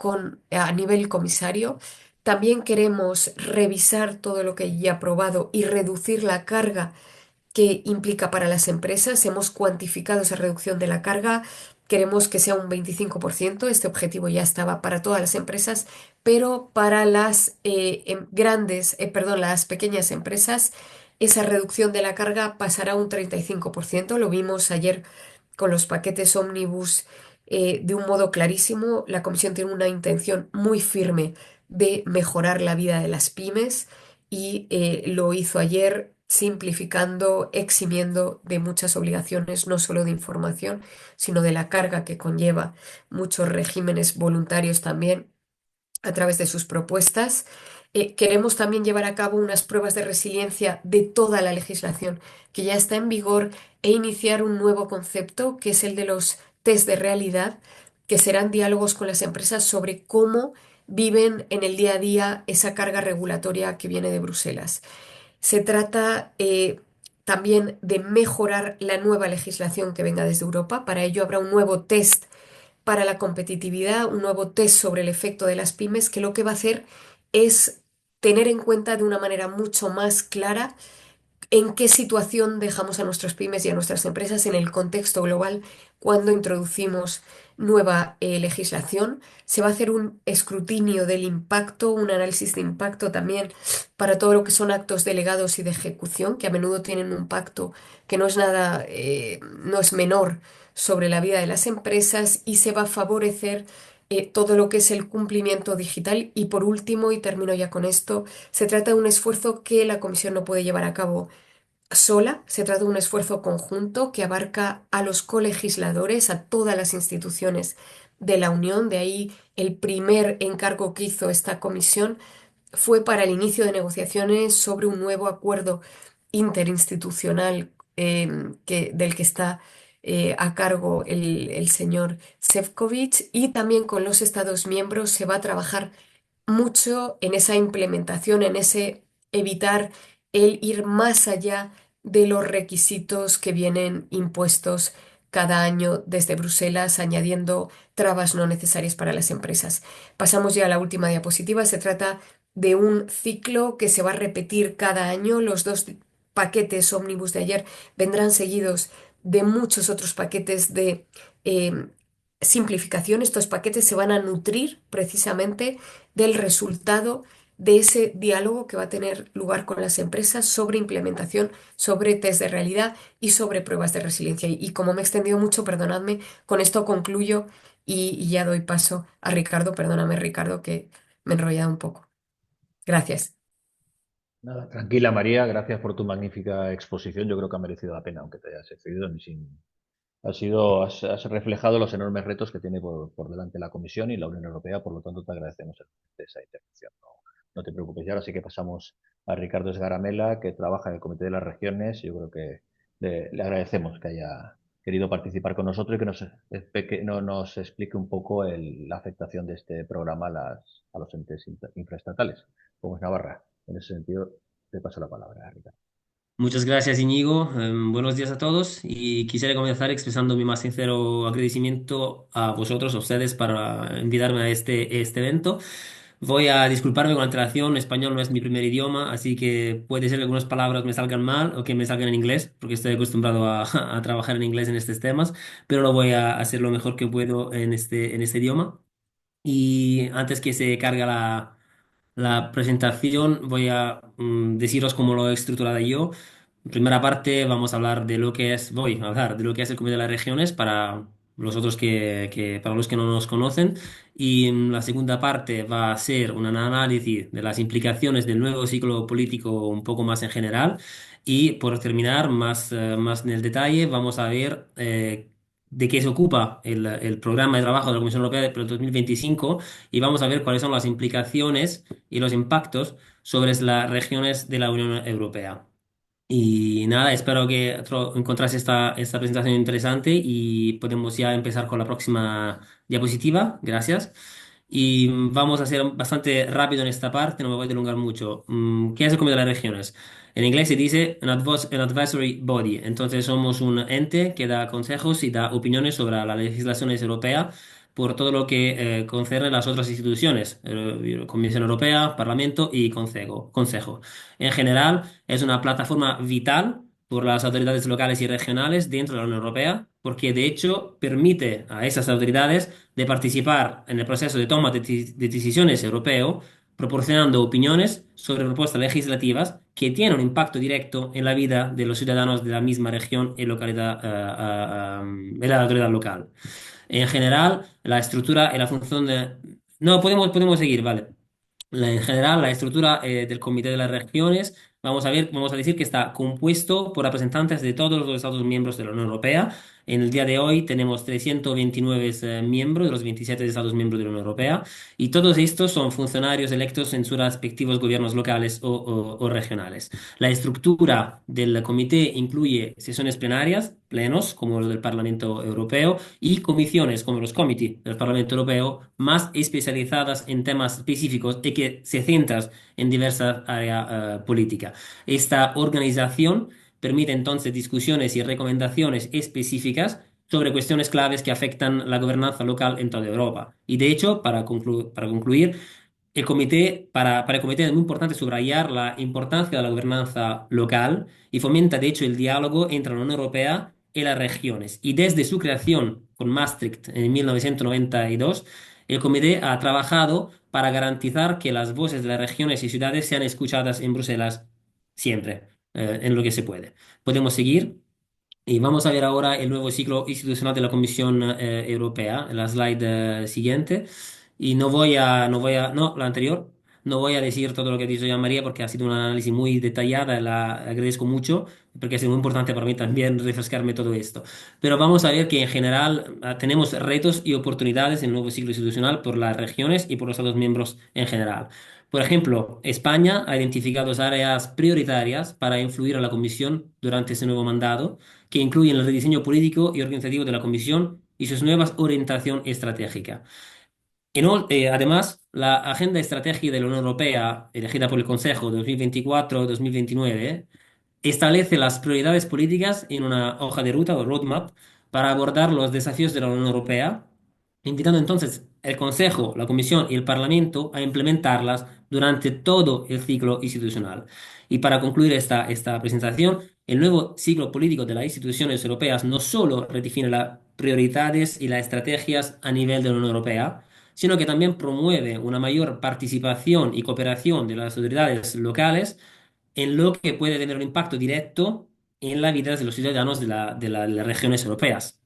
a nivel comisario. También queremos revisar todo lo que ya aprobado y reducir la carga que implica para las empresas. Hemos cuantificado esa reducción de la carga. Queremos que sea un 25%. Este objetivo ya estaba para todas las empresas, pero para las las pequeñas empresas, esa reducción de la carga pasará a un 35%. Lo vimos ayer con los paquetes ómnibus de un modo clarísimo. La Comisión tiene una intención muy firme de mejorar la vida de las pymes y lo hizo ayer simplificando, eximiendo de muchas obligaciones, no solo de información, sino de la carga que conlleva muchos regímenes voluntarios también a través de sus propuestas. Queremos también llevar a cabo unas pruebas de resiliencia de toda la legislación que ya está en vigor e iniciar un nuevo concepto que es el de los test de realidad, que serán diálogos con las empresas sobre cómo viven en el día a día esa carga regulatoria que viene de Bruselas. Se trata también de mejorar la nueva legislación que venga desde Europa. Para ello habrá un nuevo test para la competitividad, un nuevo test sobre el efecto de las pymes, que lo que va a hacer es tener en cuenta de una manera mucho más clara en qué situación dejamos a nuestras pymes y a nuestras empresas en el contexto global cuando introducimos nueva legislación. Se va a hacer un escrutinio del impacto, un análisis de impacto también para todo lo que son actos delegados y de ejecución, que a menudo tienen un impacto que no es nada, no es menor sobre la vida de las empresas, y se va a favorecer todo lo que es el cumplimiento digital. Y por último, y termino ya con esto, se trata de un esfuerzo que la Comisión no puede llevar a cabo sola. Se trata de un esfuerzo conjunto que abarca a los colegisladores, a todas las instituciones de la Unión. De ahí el primer encargo que hizo esta comisión fue para el inicio de negociaciones sobre un nuevo acuerdo interinstitucional, del que está a cargo el señor Sefcovic, y también con los Estados miembros se va a trabajar mucho en esa implementación, en ese evitar el ir más allá de los requisitos que vienen impuestos cada año desde Bruselas, añadiendo trabas no necesarias para las empresas. Pasamos ya a la última diapositiva. Se trata de un ciclo que se va a repetir cada año. Los dos paquetes ómnibus de ayer vendrán seguidos de muchos otros paquetes de eh, simplificación. Estos paquetes se van a nutrir precisamente del resultado de ese diálogo que va a tener lugar con las empresas sobre implementación, sobre test de realidad y sobre pruebas de resiliencia. Y como me he extendido mucho, perdonadme, con esto concluyo y ya doy paso a Ricardo. Perdóname, Ricardo, que me he enrollado un poco. Gracias. Nada, tranquila María, gracias por tu magnífica exposición. Yo creo que ha merecido la pena, aunque te hayas excedido. Has reflejado los enormes retos que tiene por delante la Comisión y la Unión Europea, por lo tanto te agradecemos esa intervención. No te preocupes. Y ahora sí que pasamos a Ricardo Esgaramela, que trabaja en el Comité de las Regiones. Yo creo que le agradecemos que haya querido participar con nosotros y que nos explique un poco la afectación de este programa a los entes infraestatales, como es Navarra. En ese sentido, te paso la palabra, Ricardo. Muchas gracias, Íñigo. Buenos días a todos y quisiera comenzar expresando mi más sincero agradecimiento a vosotros, a ustedes, para invitarme a este evento. Voy a disculparme con la antelación, español no es mi primer idioma, así que puede ser que algunas palabras me salgan mal o que me salgan en inglés, porque estoy acostumbrado a trabajar en inglés en estos temas, pero lo voy a hacer lo mejor que puedo en este idioma. Y antes que se cargue la presentación, voy a deciros cómo lo he estructurado yo. En primera parte vamos a hablar de lo que es, voy a hablar de lo que es el Comité de las Regiones para los otros para los que no nos conocen. Y la segunda parte va a ser un análisis de las implicaciones del nuevo ciclo político un poco más en general. Y por terminar, más en el detalle, vamos a ver de qué se ocupa el programa de trabajo de la Comisión Europea para el 2025, y vamos a ver cuáles son las implicaciones y los impactos sobre las regiones de la Unión Europea. Y nada, espero que encontráis esta presentación interesante y podemos ya empezar con la próxima diapositiva. Gracias. Y vamos a ser bastante rápido en esta parte, no me voy a dilungar mucho. ¿Qué es el Comité de las Regiones? En inglés se dice an advisory body. Entonces somos un ente que da consejos y da opiniones sobre la legislación europea por todo lo que concierne a las otras instituciones, Comisión Europea, Parlamento y Consejo. En general, es una plataforma vital por las autoridades locales y regionales dentro de la Unión Europea, porque de hecho permite a esas autoridades de participar en el proceso de toma de decisiones europeo, proporcionando opiniones sobre propuestas legislativas que tienen un impacto directo en la vida de los ciudadanos de la misma región y localidad, de la autoridad local. En general, la estructura y la función de... No, podemos seguir, vale. En general, la estructura del Comité de las Regiones, vamos a decir que está compuesto por representantes de todos los Estados miembros de la Unión Europea. En el día de hoy tenemos 329 miembros de los 27 Estados miembros de la Unión Europea, y todos estos son funcionarios electos en sus respectivos gobiernos locales o regionales. La estructura del comité incluye sesiones plenarias, plenos, como los del Parlamento Europeo, y comisiones, como los comités del Parlamento Europeo, más especializadas en temas específicos y que se centran en diversas áreas políticas. Esta organización permite entonces discusiones y recomendaciones específicas sobre cuestiones claves que afectan la gobernanza local en toda Europa. Y de hecho, para concluir, para el comité es muy importante subrayar la importancia de la gobernanza local y fomenta, de hecho, el diálogo entre la Unión Europea y las regiones. Y desde su creación con Maastricht en 1992, el comité ha trabajado para garantizar que las voces de las regiones y ciudades sean escuchadas en Bruselas siempre, en lo que se puede. Podemos seguir. Y vamos a ver ahora el nuevo ciclo institucional de la Comisión Europea, la slide siguiente. Y no, la anterior. No voy a decir todo lo que ha dicho ya María porque ha sido un análisis muy detallada, la agradezco mucho, porque es muy importante para mí también refrescarme todo esto. Pero vamos a ver que en general tenemos retos y oportunidades en el nuevo ciclo institucional por las regiones y por los Estados miembros en general. Por ejemplo, España ha identificado dos áreas prioritarias para influir a la Comisión durante ese nuevo mandato que incluyen el rediseño político y organizativo de la Comisión y sus nuevas orientación estratégica. Además, la Agenda Estratégica de la Unión Europea, elegida por el Consejo 2024-2029, establece las prioridades políticas en una hoja de ruta o roadmap para abordar los desafíos de la Unión Europea, invitando entonces el Consejo, la Comisión y el Parlamento a implementarlas durante todo el ciclo institucional. Y para concluir esta presentación, el nuevo ciclo político de las instituciones europeas no solo redefine las prioridades y las estrategias a nivel de la Unión Europea, sino que también promueve una mayor participación y cooperación de las autoridades locales en lo que puede tener un impacto directo en la vida de los ciudadanos de las regiones europeas.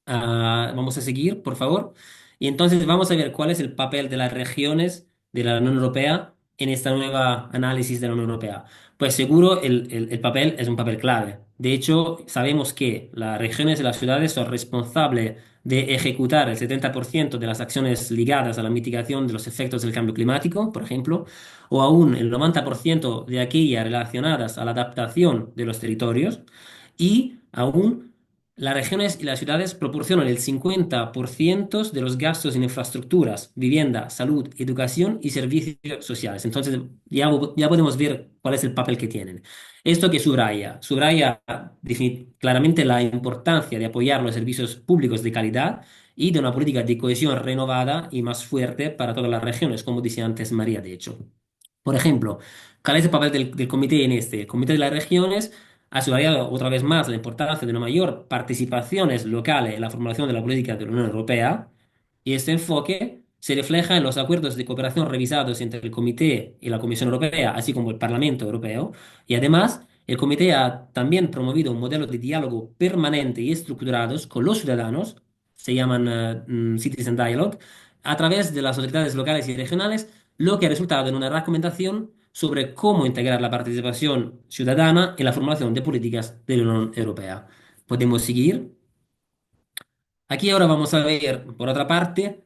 Vamos a seguir, por favor. Y entonces vamos a ver cuál es el papel de las regiones de la Unión Europea en esta nueva análisis de la Unión Europea. Pues seguro el papel es un papel clave. De hecho, sabemos que las regiones y las ciudades son responsables de ejecutar el 70% de las acciones ligadas a la mitigación de los efectos del cambio climático, por ejemplo, o aún el 90% de aquellas relacionadas a la adaptación de los territorios, y aún las regiones y las ciudades proporcionan el 50% de los gastos en infraestructuras, vivienda, salud, educación y servicios sociales. Entonces, ya podemos ver cuál es el papel que tienen. Esto que subraya claramente la importancia de apoyar los servicios públicos de calidad y de una política de cohesión renovada y más fuerte para todas las regiones, como decía antes María, de hecho. Por ejemplo, ¿cuál es el papel del comité en este? El comité de las regiones ha subrayado otra vez más la importancia de una mayor participación local en la formulación de la política de la Unión Europea, y este enfoque se refleja en los acuerdos de cooperación revisados entre el Comité y la Comisión Europea, así como el Parlamento Europeo, y además el Comité ha también promovido un modelo de diálogo permanente y estructurados con los ciudadanos, se llaman Citizen Dialogue, a través de las autoridades locales y regionales, lo que ha resultado en una recomendación sobre cómo integrar la participación ciudadana en la formulación de políticas de la Unión Europea. Podemos seguir. Aquí ahora vamos a ver, por otra parte,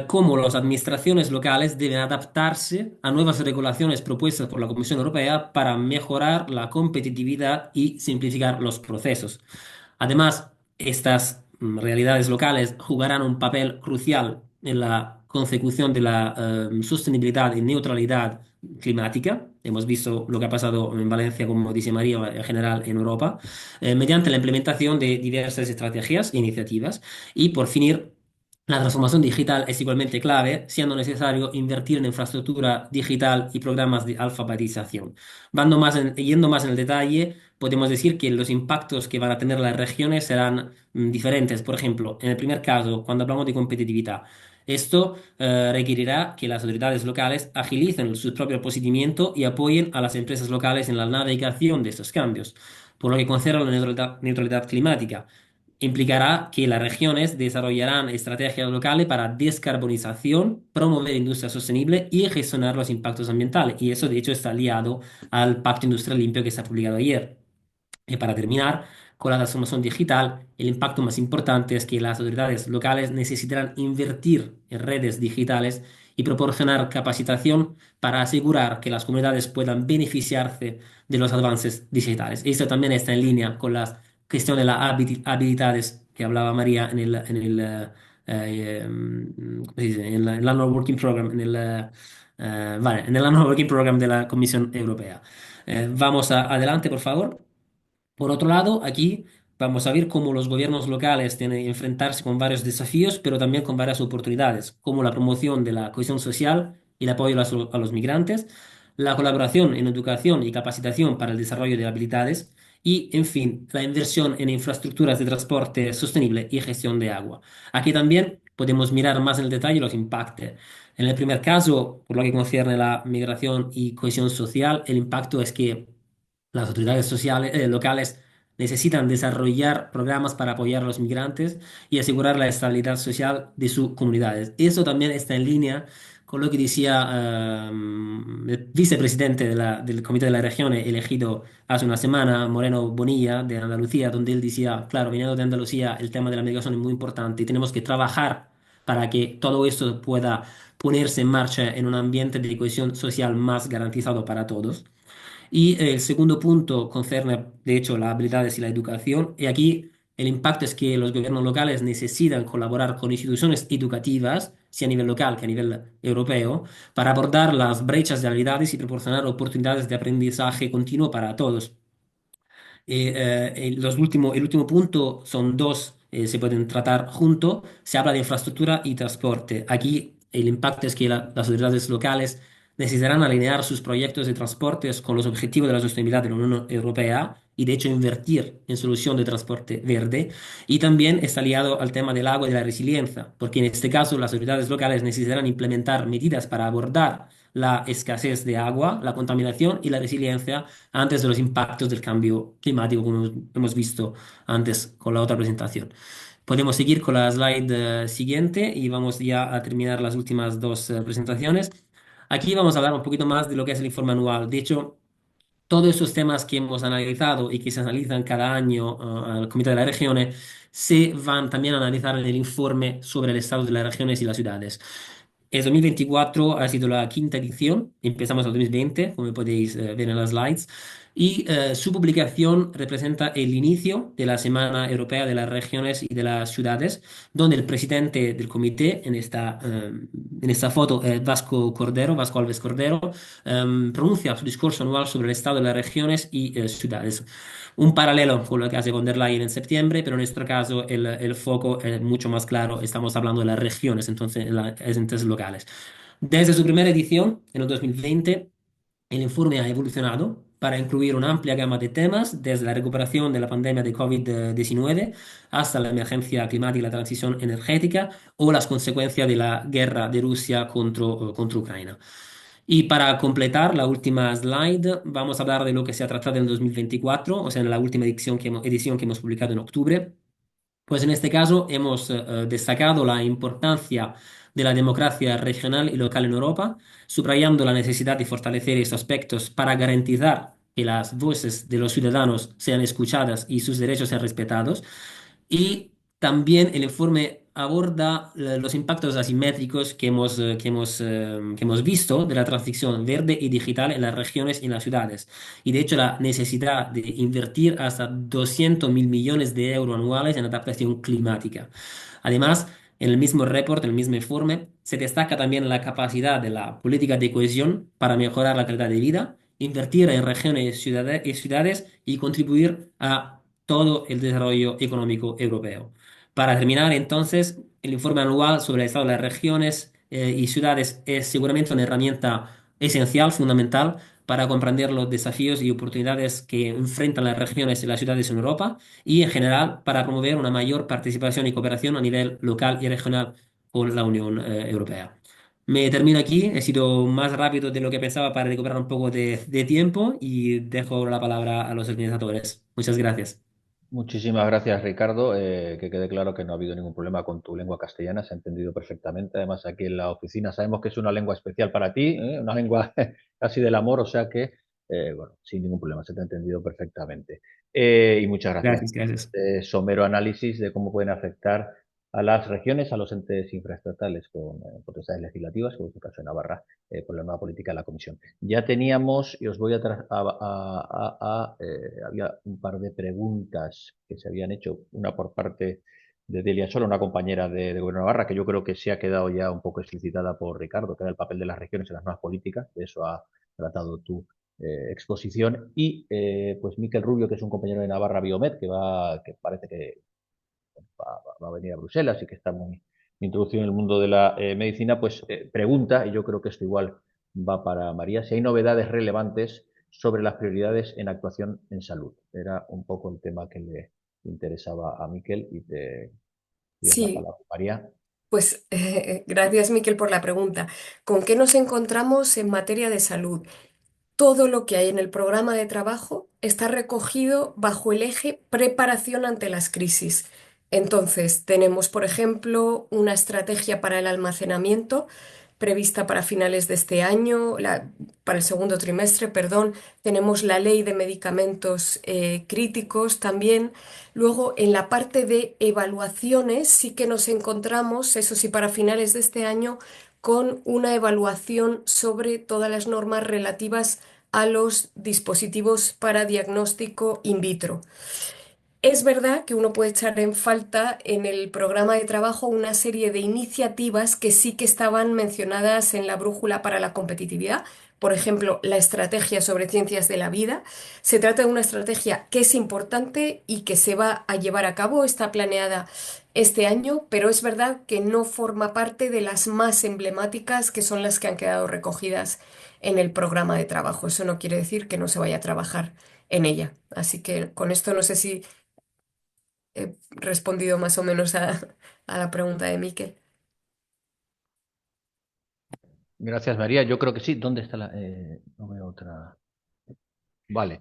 cómo las administraciones locales deben adaptarse a nuevas regulaciones propuestas por la Comisión Europea para mejorar la competitividad y simplificar los procesos. Además, estas realidades locales jugarán un papel crucial en la consecución de la sostenibilidad y neutralidad climática. Hemos visto lo que ha pasado en Valencia, como dice María, en general en Europa, mediante la implementación de diversas estrategias e iniciativas. Y por finir, la transformación digital es igualmente clave, siendo necesario invertir en infraestructura digital y programas de alfabetización. Yendo más en el detalle, podemos decir que los impactos que van a tener las regiones serán diferentes. Por ejemplo, en el primer caso, cuando hablamos de competitividad, esto requerirá que las autoridades locales agilicen su propio procedimiento y apoyen a las empresas locales en la navegación de estos cambios. Por lo que concierne a la neutralidad climática, implicará que las regiones desarrollarán estrategias locales para descarbonización, promover industria sostenible y gestionar los impactos ambientales. Y eso, de hecho, está liado al Pacto Industrial Limpio que se ha publicado ayer. Y para terminar, con la transformación digital, el impacto más importante es que las autoridades locales necesitarán invertir en redes digitales y proporcionar capacitación para asegurar que las comunidades puedan beneficiarse de los avances digitales. Esto también está en línea con las cuestiones de las habilidades que hablaba María ¿cómo se dice? En el Annual Working Program, en el Annual Working Program de la Comisión Europea. Vamos adelante, por favor. Por otro lado, aquí vamos a ver cómo los gobiernos locales tienen que enfrentarse con varios desafíos, pero también con varias oportunidades, como la promoción de la cohesión social y el apoyo a los migrantes, la colaboración en educación y capacitación para el desarrollo de habilidades y, en fin, la inversión en infraestructuras de transporte sostenible y gestión de agua. Aquí también podemos mirar más en el detalle los impactos. En el primer caso, por lo que concierne la migración y cohesión social, el impacto es que las autoridades sociales, locales necesitan desarrollar programas para apoyar a los migrantes y asegurar la estabilidad social de sus comunidades. Eso también está en línea con lo que decía el vicepresidente del Comité de la Región elegido hace una semana, Moreno Bonilla, de Andalucía, donde él decía, claro, viniendo de Andalucía, el tema de la migración es muy importante y tenemos que trabajar para que todo esto pueda ponerse en marcha en un ambiente de cohesión social más garantizado para todos. Y el segundo punto concerne, de hecho, las habilidades y la educación. Y aquí el impacto es que los gobiernos locales necesitan colaborar con instituciones educativas, sea a nivel local que a nivel europeo, para abordar las brechas de habilidades y proporcionar oportunidades de aprendizaje continuo para todos. El último punto son dos, se pueden tratar juntos. Se habla de infraestructura y transporte. Aquí el impacto es que las autoridades locales necesitarán alinear sus proyectos de transportes con los objetivos de la sostenibilidad de la Unión Europea y de hecho invertir en solución de transporte verde. Y también está ligado al tema del agua y de la resiliencia, porque en este caso las autoridades locales necesitarán implementar medidas para abordar la escasez de agua, la contaminación y la resiliencia antes de los impactos del cambio climático, como hemos visto antes con la otra presentación. Podemos seguir con la slide siguiente y vamos ya a terminar las últimas dos presentaciones. Aquí vamos a hablar un poquito más de lo que es el informe anual. De hecho, todos esos temas que hemos analizado y que se analizan cada año al Comité de las Regiones se van también a analizar en el informe sobre el estado de las regiones y las ciudades. El 2024 ha sido la quinta edición, empezamos en 2020, como podéis ver en las slides, y su publicación representa el inicio de la Semana Europea de las Regiones y de las Ciudades, donde el presidente del comité, en esta foto, Vasco Alves Cordero, pronuncia su discurso anual sobre el estado de las regiones y ciudades. Un paralelo con lo que hace von der Leyen en septiembre, pero en nuestro caso el foco es mucho más claro, estamos hablando de las regiones, entonces, en las entes locales. Desde su primera edición, en el 2020, el informe ha evolucionado para incluir una amplia gama de temas, desde la recuperación de la pandemia de COVID-19 hasta la emergencia climática y la transición energética o las consecuencias de la guerra de Rusia contra Ucrania. Y para completar la última slide, vamos a hablar de lo que se ha tratado en 2024, o sea, en la última edición que hemos publicado en octubre. Pues en este caso hemos destacado la importancia de la democracia regional y local en Europa, subrayando la necesidad de fortalecer estos aspectos para garantizar que las voces de los ciudadanos sean escuchadas y sus derechos sean respetados. Y también el informe aborda los impactos asimétricos que hemos visto de la transición verde y digital en las regiones y en las ciudades. Y de hecho la necesidad de invertir hasta 200.000 millones de euros anuales en adaptación climática. Además, en el mismo report, en el mismo informe, se destaca también la capacidad de la política de cohesión para mejorar la calidad de vida, invertir en regiones y ciudades y contribuir a todo el desarrollo económico europeo. Para terminar, entonces, el informe anual sobre el estado de las regiones y ciudades es seguramente una herramienta esencial, fundamental, para comprender los desafíos y oportunidades que enfrentan las regiones y las ciudades en Europa y, en general, para promover una mayor participación y cooperación a nivel local y regional con la Unión Europea. Me termino aquí, he sido más rápido de lo que pensaba para recuperar un poco de tiempo y dejo la palabra a los organizadores. Muchas gracias. Muchísimas gracias, Ricardo. Que quede claro que no ha habido ningún problema con tu lengua castellana, se ha entendido perfectamente. Además, aquí en la oficina sabemos que es una lengua especial para ti, una lengua casi del amor, o sea que, bueno, sin ningún problema, se te ha entendido perfectamente. Y muchas gracias. Gracias, gracias. Somero análisis de cómo pueden afectar a las regiones, a los entes infraestatales con potestades legislativas, como es el caso de Navarra, por la nueva política de la Comisión. Ya teníamos, y os voy había un par de preguntas que se habían hecho, una por parte de Delia Sola, una compañera de Gobierno de Navarra, que yo creo que se ha quedado ya un poco explicitada por Ricardo, que era el papel de las regiones en las nuevas políticas, de eso ha tratado tu exposición, y pues Miquel Rubio, que es un compañero de Navarra Biomed, que parece que va a venir a Bruselas y que está muy, mi introducción en el mundo de la medicina, pues pregunta, y yo creo que esto igual va para María, si hay novedades relevantes sobre las prioridades en actuación en salud. Era un poco el tema que le interesaba a Miquel y te pides la Sí, palabra, María. pues gracias, Miquel, por la pregunta. ¿Con qué nos encontramos en materia de salud? Todo lo que hay en el programa de trabajo está recogido bajo el eje preparación ante las crisis. Entonces, tenemos, por ejemplo, una estrategia para el almacenamiento prevista para finales de este año, para el segundo trimestre, perdón. Tenemos la ley de medicamentos críticos también. Luego, en la parte de evaluaciones, sí que nos encontramos, eso sí, para finales de este año, con una evaluación sobre todas las normas relativas a los dispositivos para diagnóstico in vitro. Es verdad que uno puede echar en falta en el programa de trabajo una serie de iniciativas que sí que estaban mencionadas en la brújula para la competitividad. Por ejemplo, la estrategia sobre ciencias de la vida. Se trata de una estrategia que es importante y que se va a llevar a cabo, está planeada este año, pero es verdad que no forma parte de las más emblemáticas, que son las que han quedado recogidas en el programa de trabajo. Eso no quiere decir que no se vaya a trabajar en ella. Así que con esto no sé si he respondido más o menos a la pregunta de Miquel. Gracias, María. Yo creo que sí. ¿Dónde está la...? No veo otra. Vale.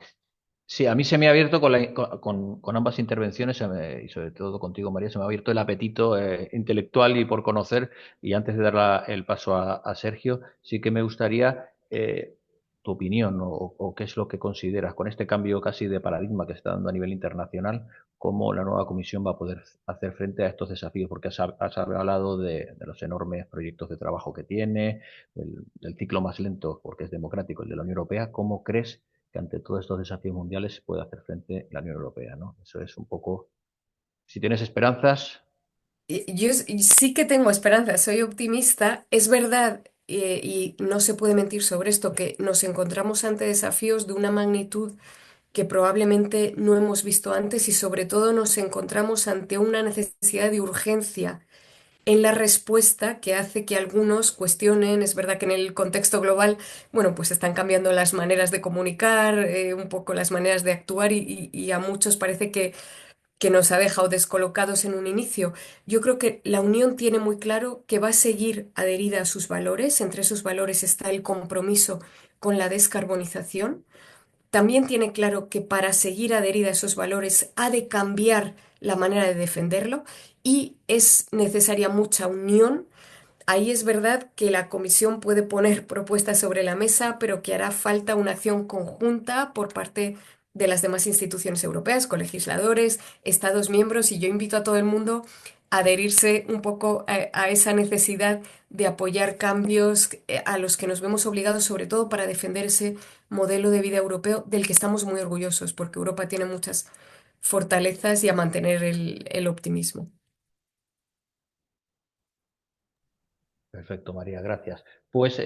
Sí, a mí se me ha abierto con ambas intervenciones y sobre todo contigo, María, se me ha abierto el apetito intelectual y por conocer. Y antes de dar el paso a Sergio, sí que me gustaría tu opinión o qué es lo que consideras con este cambio casi de paradigma que se está dando a nivel internacional, cómo la nueva comisión va a poder hacer frente a estos desafíos, porque has hablado de los enormes proyectos de trabajo que tiene, del ciclo más lento, porque es democrático, el de la Unión Europea. ¿Cómo crees que ante todos estos desafíos mundiales puede hacer frente la Unión Europea, ¿no? Eso es un poco, si tienes esperanzas. Sí que tengo esperanza, soy optimista. Es verdad, y no se puede mentir sobre esto, que nos encontramos ante desafíos de una magnitud que probablemente no hemos visto antes y sobre todo nos encontramos ante una necesidad de urgencia en la respuesta que hace que algunos cuestionen. Es verdad que en el contexto global, bueno, pues están cambiando las maneras de comunicar, un poco las maneras de actuar y a muchos parece que nos ha dejado descolocados en un inicio. Yo creo que la Unión tiene muy claro que va a seguir adherida a sus valores. Entre esos valores está el compromiso con la descarbonización. También tiene claro que para seguir adherida a esos valores ha de cambiar la manera de defenderlo y es necesaria mucha unión. Ahí es verdad que la Comisión puede poner propuestas sobre la mesa, pero que hará falta una acción conjunta por parte de las demás instituciones europeas, colegisladores, Estados miembros, y yo invito a todo el mundo a adherirse un poco a esa necesidad de apoyar cambios a los que nos vemos obligados, sobre todo para defender ese modelo de vida europeo del que estamos muy orgullosos, porque Europa tiene muchas fortalezas y a mantener el optimismo. Perfecto, María, gracias. Pues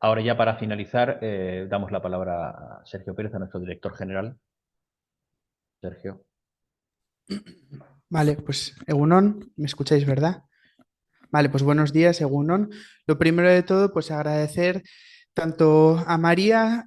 ahora ya para finalizar, damos la palabra a Sergio Pérez, a nuestro director general. Sergio. Vale, pues Egunon, ¿me escucháis, verdad? Vale, pues buenos días, Egunon. Lo primero de todo, pues agradecer tanto a María,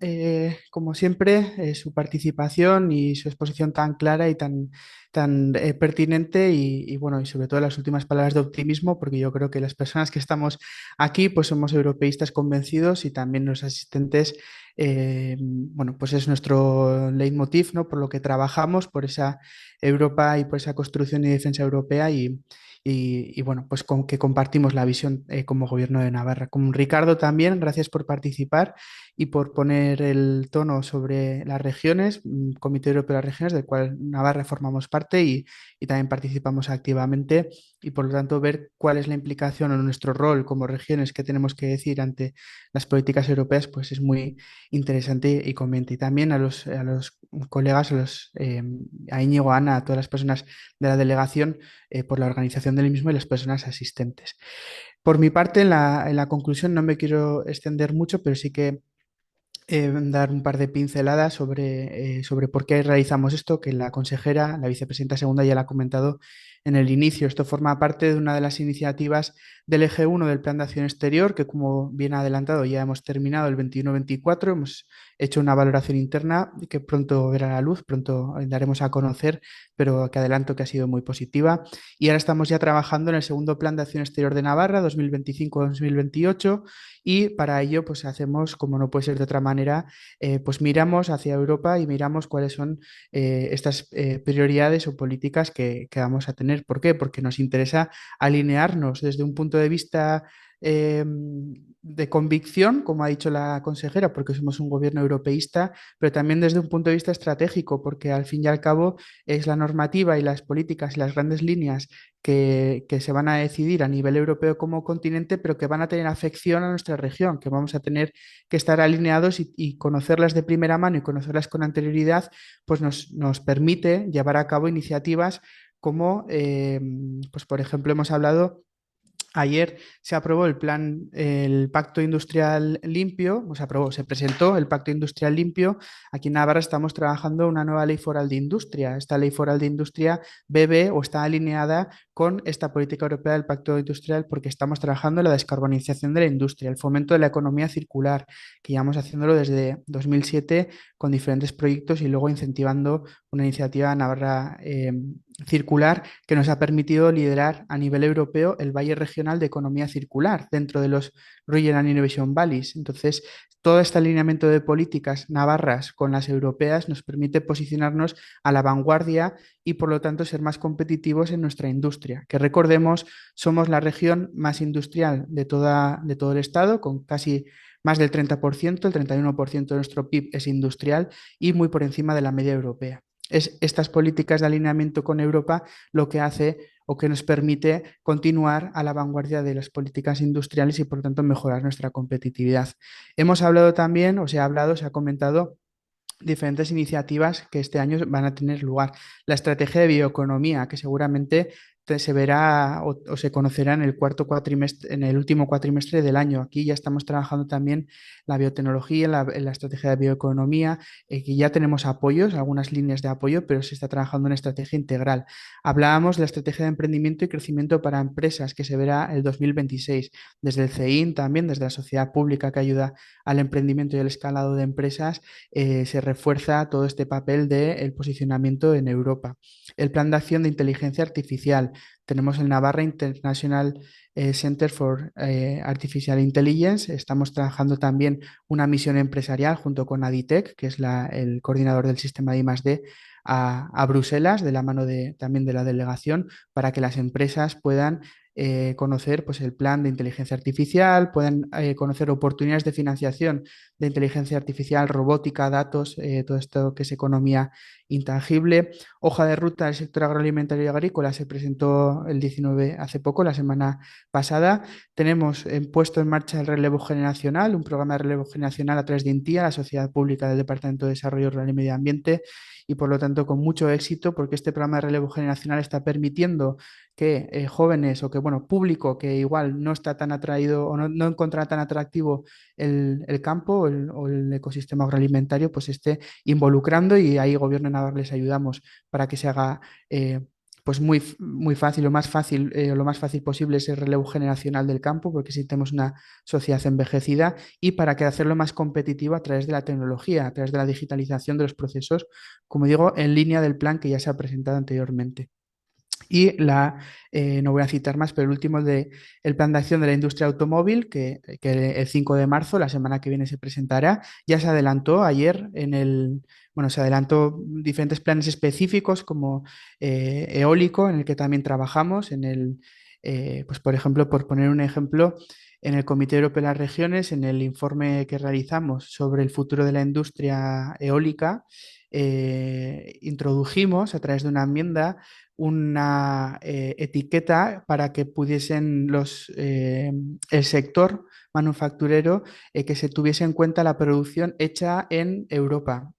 como siempre, su participación y su exposición tan clara y tan pertinente y bueno, y sobre todo las últimas palabras de optimismo, porque yo creo que las personas que estamos aquí, pues somos europeístas convencidos y también los asistentes, bueno, pues es nuestro leitmotiv, ¿no? Por lo que trabajamos, por esa Europa y por esa construcción y defensa europea y bueno, pues con que compartimos la visión como Gobierno de Navarra. Con Ricardo también, gracias por participar y por poner el tono sobre las regiones, Comité Europeo de las Regiones, del cual Navarra formamos parte y también participamos activamente y por lo tanto ver cuál es la implicación o nuestro rol como regiones que tenemos que decir ante las políticas europeas, pues es muy interesante y conveniente. Y también a los colegas, a Íñigo, a Ana, a todas las personas de la delegación por la organización del mismo y las personas asistentes. Por mi parte, en la conclusión no me quiero extender mucho, pero sí que dar un par de pinceladas sobre por qué realizamos esto, que la consejera, la vicepresidenta segunda, ya la ha comentado en el inicio. Esto forma parte de una de las iniciativas del Eje 1 del Plan de Acción Exterior, que como bien ha adelantado ya hemos terminado el 21-24, hemos hecho una valoración interna que pronto verá la luz, pronto daremos a conocer, pero que adelanto que ha sido muy positiva. Y ahora estamos ya trabajando en el segundo Plan de Acción Exterior de Navarra, 2025-2028, y para ello pues hacemos, como no puede ser de otra manera, pues miramos hacia Europa y miramos cuáles son estas prioridades o políticas que vamos a tener. ¿Por qué? Porque nos interesa alinearnos desde un punto de vista de convicción, como ha dicho la consejera, porque somos un gobierno europeísta, pero también desde un punto de vista estratégico, porque al fin y al cabo es la normativa y las políticas y las grandes líneas que se van a decidir a nivel europeo como continente, pero que van a tener afección a nuestra región, que vamos a tener que estar alineados y conocerlas de primera mano y conocerlas con anterioridad, pues nos permite llevar a cabo iniciativas como, pues por ejemplo, hemos hablado. Ayer se aprobó el Pacto Industrial Limpio, se presentó el Pacto Industrial Limpio. Aquí en Navarra estamos trabajando una nueva ley foral de industria. Esta ley foral de industria bebe o está alineada con esta política europea del Pacto Industrial porque estamos trabajando en la descarbonización de la industria, el fomento de la economía circular, que llevamos haciéndolo desde 2007 con diferentes proyectos y luego incentivando una iniciativa Navarra circular que nos ha permitido liderar a nivel europeo el Valle Regional de Economía Circular dentro de los Regional Innovation Valleys. Entonces, todo este alineamiento de políticas navarras con las europeas nos permite posicionarnos a la vanguardia y, por lo tanto, ser más competitivos en nuestra industria. Que recordemos, somos la región más industrial de todo el estado, con casi más del 30%, el 31% de nuestro PIB es industrial y muy por encima de la media europea. Es estas políticas de alineamiento con Europa lo que hace o que nos permite continuar a la vanguardia de las políticas industriales y por lo tanto mejorar nuestra competitividad. Hemos hablado también, o se ha hablado, se ha comentado diferentes iniciativas que este año van a tener lugar. La estrategia de bioeconomía, que seguramente se verá o se conocerá en el cuarto cuatrimestre, en el último cuatrimestre del año. Aquí ya estamos trabajando también la biotecnología, en la estrategia de bioeconomía, que ya tenemos apoyos, algunas líneas de apoyo, pero se está trabajando en estrategia integral. Hablábamos de la estrategia de emprendimiento y crecimiento para empresas, que se verá el 2026, desde el CEIN también, desde la sociedad pública que ayuda al emprendimiento y al escalado de empresas, se refuerza todo este papel del posicionamiento en Europa. El plan de acción de inteligencia artificial. Tenemos el Navarra International Center for Artificial Intelligence. Estamos trabajando también una misión empresarial junto con Aditec, que es el coordinador del sistema de I+D, a Bruselas, de la mano también de la delegación, para que las empresas puedan conocer pues, el plan de inteligencia artificial, puedan conocer oportunidades de financiación de inteligencia artificial, robótica, datos, todo esto que es economía intangible. Hoja de ruta del sector agroalimentario y agrícola se presentó el 19 hace poco, la semana pasada. Tenemos puesto en marcha el relevo generacional, un programa de relevo generacional a través de INTIA, la Sociedad Pública del Departamento de Desarrollo Rural y Medio Ambiente, y por lo tanto con mucho éxito porque este programa de relevo generacional está permitiendo que jóvenes o que, bueno, público que igual no está tan atraído o no encuentra tan atractivo el campo o el ecosistema agroalimentario, pues esté involucrando y ahí Gobierno de Navarra les ayudamos para que se haga pues muy fácil, lo más fácil posible ese relevo generacional del campo, porque si tenemos una sociedad envejecida y para que hacerlo más competitivo a través de la tecnología, a través de la digitalización de los procesos, como digo, en línea del plan que ya se ha presentado anteriormente. Y no voy a citar más, pero el último es el plan de acción de la industria automóvil, que el 5 de marzo, la semana que viene, se presentará. Ya se adelantó ayer se adelantó diferentes planes específicos como eólico, en el que también trabajamos, pues por ejemplo, por poner un ejemplo, en el Comité Europeo de las Regiones, en el informe que realizamos sobre el futuro de la industria eólica, introdujimos a través de una enmienda una etiqueta para que pudiesen el sector manufacturero que se tuviese en cuenta la producción hecha en Europa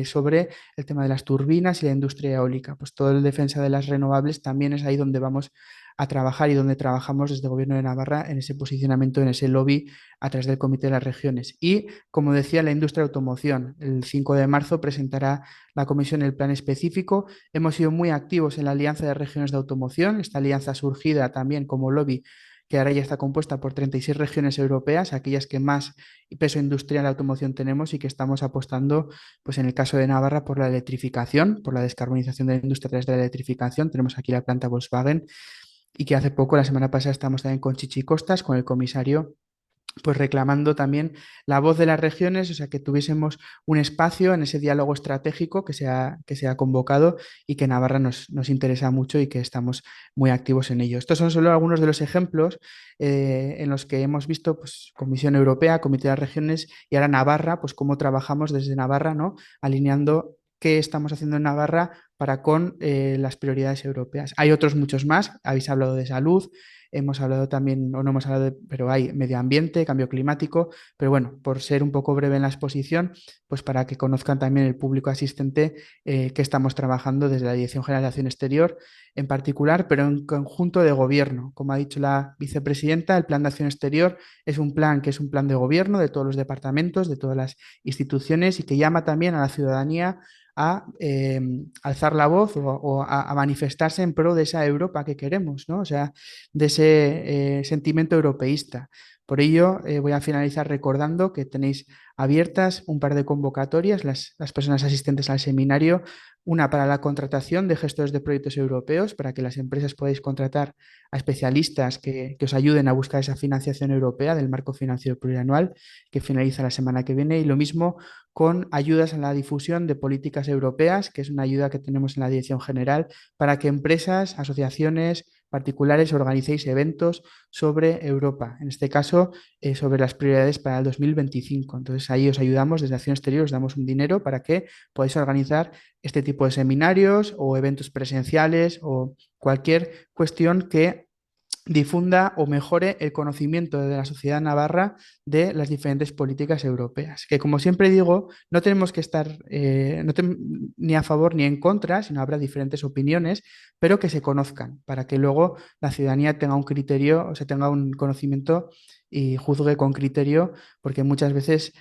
sobre el tema de las turbinas y la industria eólica. Pues todo el defensa de las renovables también es ahí donde vamos a trabajar y donde trabajamos desde el Gobierno de Navarra en ese posicionamiento, en ese lobby a través del Comité de las Regiones. Y, como decía, la industria de automoción. El 5 de marzo presentará la Comisión el plan específico. Hemos sido muy activos en la Alianza de Regiones de Automoción, esta alianza surgida también como lobby que ahora ya está compuesta por 36 regiones europeas, aquellas que más peso industrial de automoción tenemos y que estamos apostando, pues en el caso de Navarra, por la electrificación, por la descarbonización de la industria a través de la electrificación. Tenemos aquí la planta Volkswagen y que hace poco, la semana pasada, estamos también con Chichi Costas, con el comisario, pues reclamando también la voz de las regiones, o sea, que tuviésemos un espacio en ese diálogo estratégico que se ha convocado y que Navarra nos interesa mucho y que estamos muy activos en ello. Estos son solo algunos de los ejemplos en los que hemos visto, pues, Comisión Europea, Comité de las Regiones y ahora Navarra, pues cómo trabajamos desde Navarra, ¿no? Alineando qué estamos haciendo en Navarra para con las prioridades europeas. Hay otros muchos más, habéis hablado de salud, hemos hablado también, o no hemos hablado, pero hay medio ambiente, cambio climático, pero bueno, por ser un poco breve en la exposición, pues para que conozcan también el público asistente que estamos trabajando desde la Dirección General de Acción Exterior en particular, pero en conjunto de gobierno. Como ha dicho la vicepresidenta, el Plan de Acción Exterior es un plan que es un plan de gobierno de todos los departamentos, de todas las instituciones y que llama también a la ciudadanía a alzar la voz o a manifestarse en pro de esa Europa que queremos, ¿no? O sea, de ese sentimiento europeísta. Por ello, voy a finalizar recordando que tenéis abiertas un par de convocatorias, las personas asistentes al seminario, una para la contratación de gestores de proyectos europeos, para que las empresas podáis contratar a especialistas que os ayuden a buscar esa financiación europea del marco financiero plurianual, que finaliza la semana que viene, y lo mismo con ayudas a la difusión de políticas europeas, que es una ayuda que tenemos en la Dirección General, para que empresas, asociaciones, particulares organicéis eventos sobre Europa, en este caso sobre las prioridades para el 2025. Entonces ahí os ayudamos desde Acción Exterior, os damos un dinero para que podáis organizar este tipo de seminarios o eventos presenciales o cualquier cuestión que difunda o mejore el conocimiento de la sociedad navarra de las diferentes políticas europeas. Que, como siempre digo, no tenemos que estar ni a favor ni en contra, sino habrá diferentes opiniones, pero que se conozcan para que luego la ciudadanía tenga un criterio, o sea, tenga un conocimiento y juzgue con criterio, porque muchas veces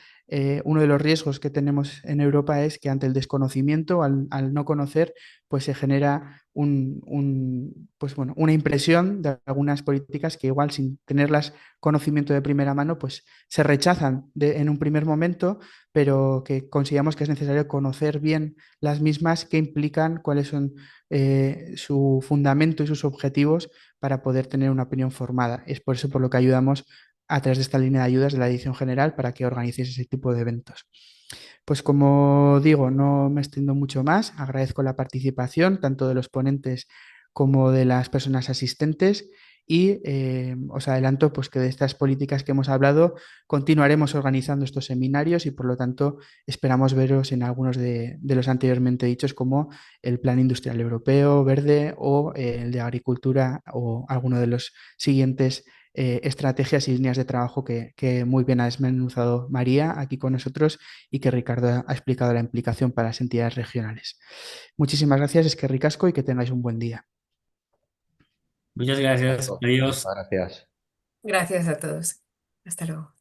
uno de los riesgos que tenemos en Europa es que ante el desconocimiento, al no conocer, pues se genera pues bueno, una impresión de algunas políticas que igual sin tenerlas conocimiento de primera mano, pues se rechazan en un primer momento, pero que consideramos que es necesario conocer bien las mismas, qué implican, cuáles son su fundamento y sus objetivos para poder tener una opinión formada. Es por eso por lo que ayudamos a través de esta línea de ayudas de la Dirección General para que organicéis ese tipo de eventos. Pues como digo, no me extiendo mucho más. Agradezco la participación tanto de los ponentes como de las personas asistentes y os adelanto pues, que de estas políticas que hemos hablado continuaremos organizando estos seminarios y por lo tanto esperamos veros en algunos de los anteriormente dichos como el Plan Industrial Europeo Verde o el de Agricultura o alguno de los siguientes estrategias y líneas de trabajo que muy bien ha desmenuzado María aquí con nosotros y que Ricardo ha explicado la implicación para las entidades regionales. Muchísimas gracias, es que ricasco y que tengáis un buen día. Muchas gracias. Muchas Adiós. gracias. Gracias a todos. Hasta luego.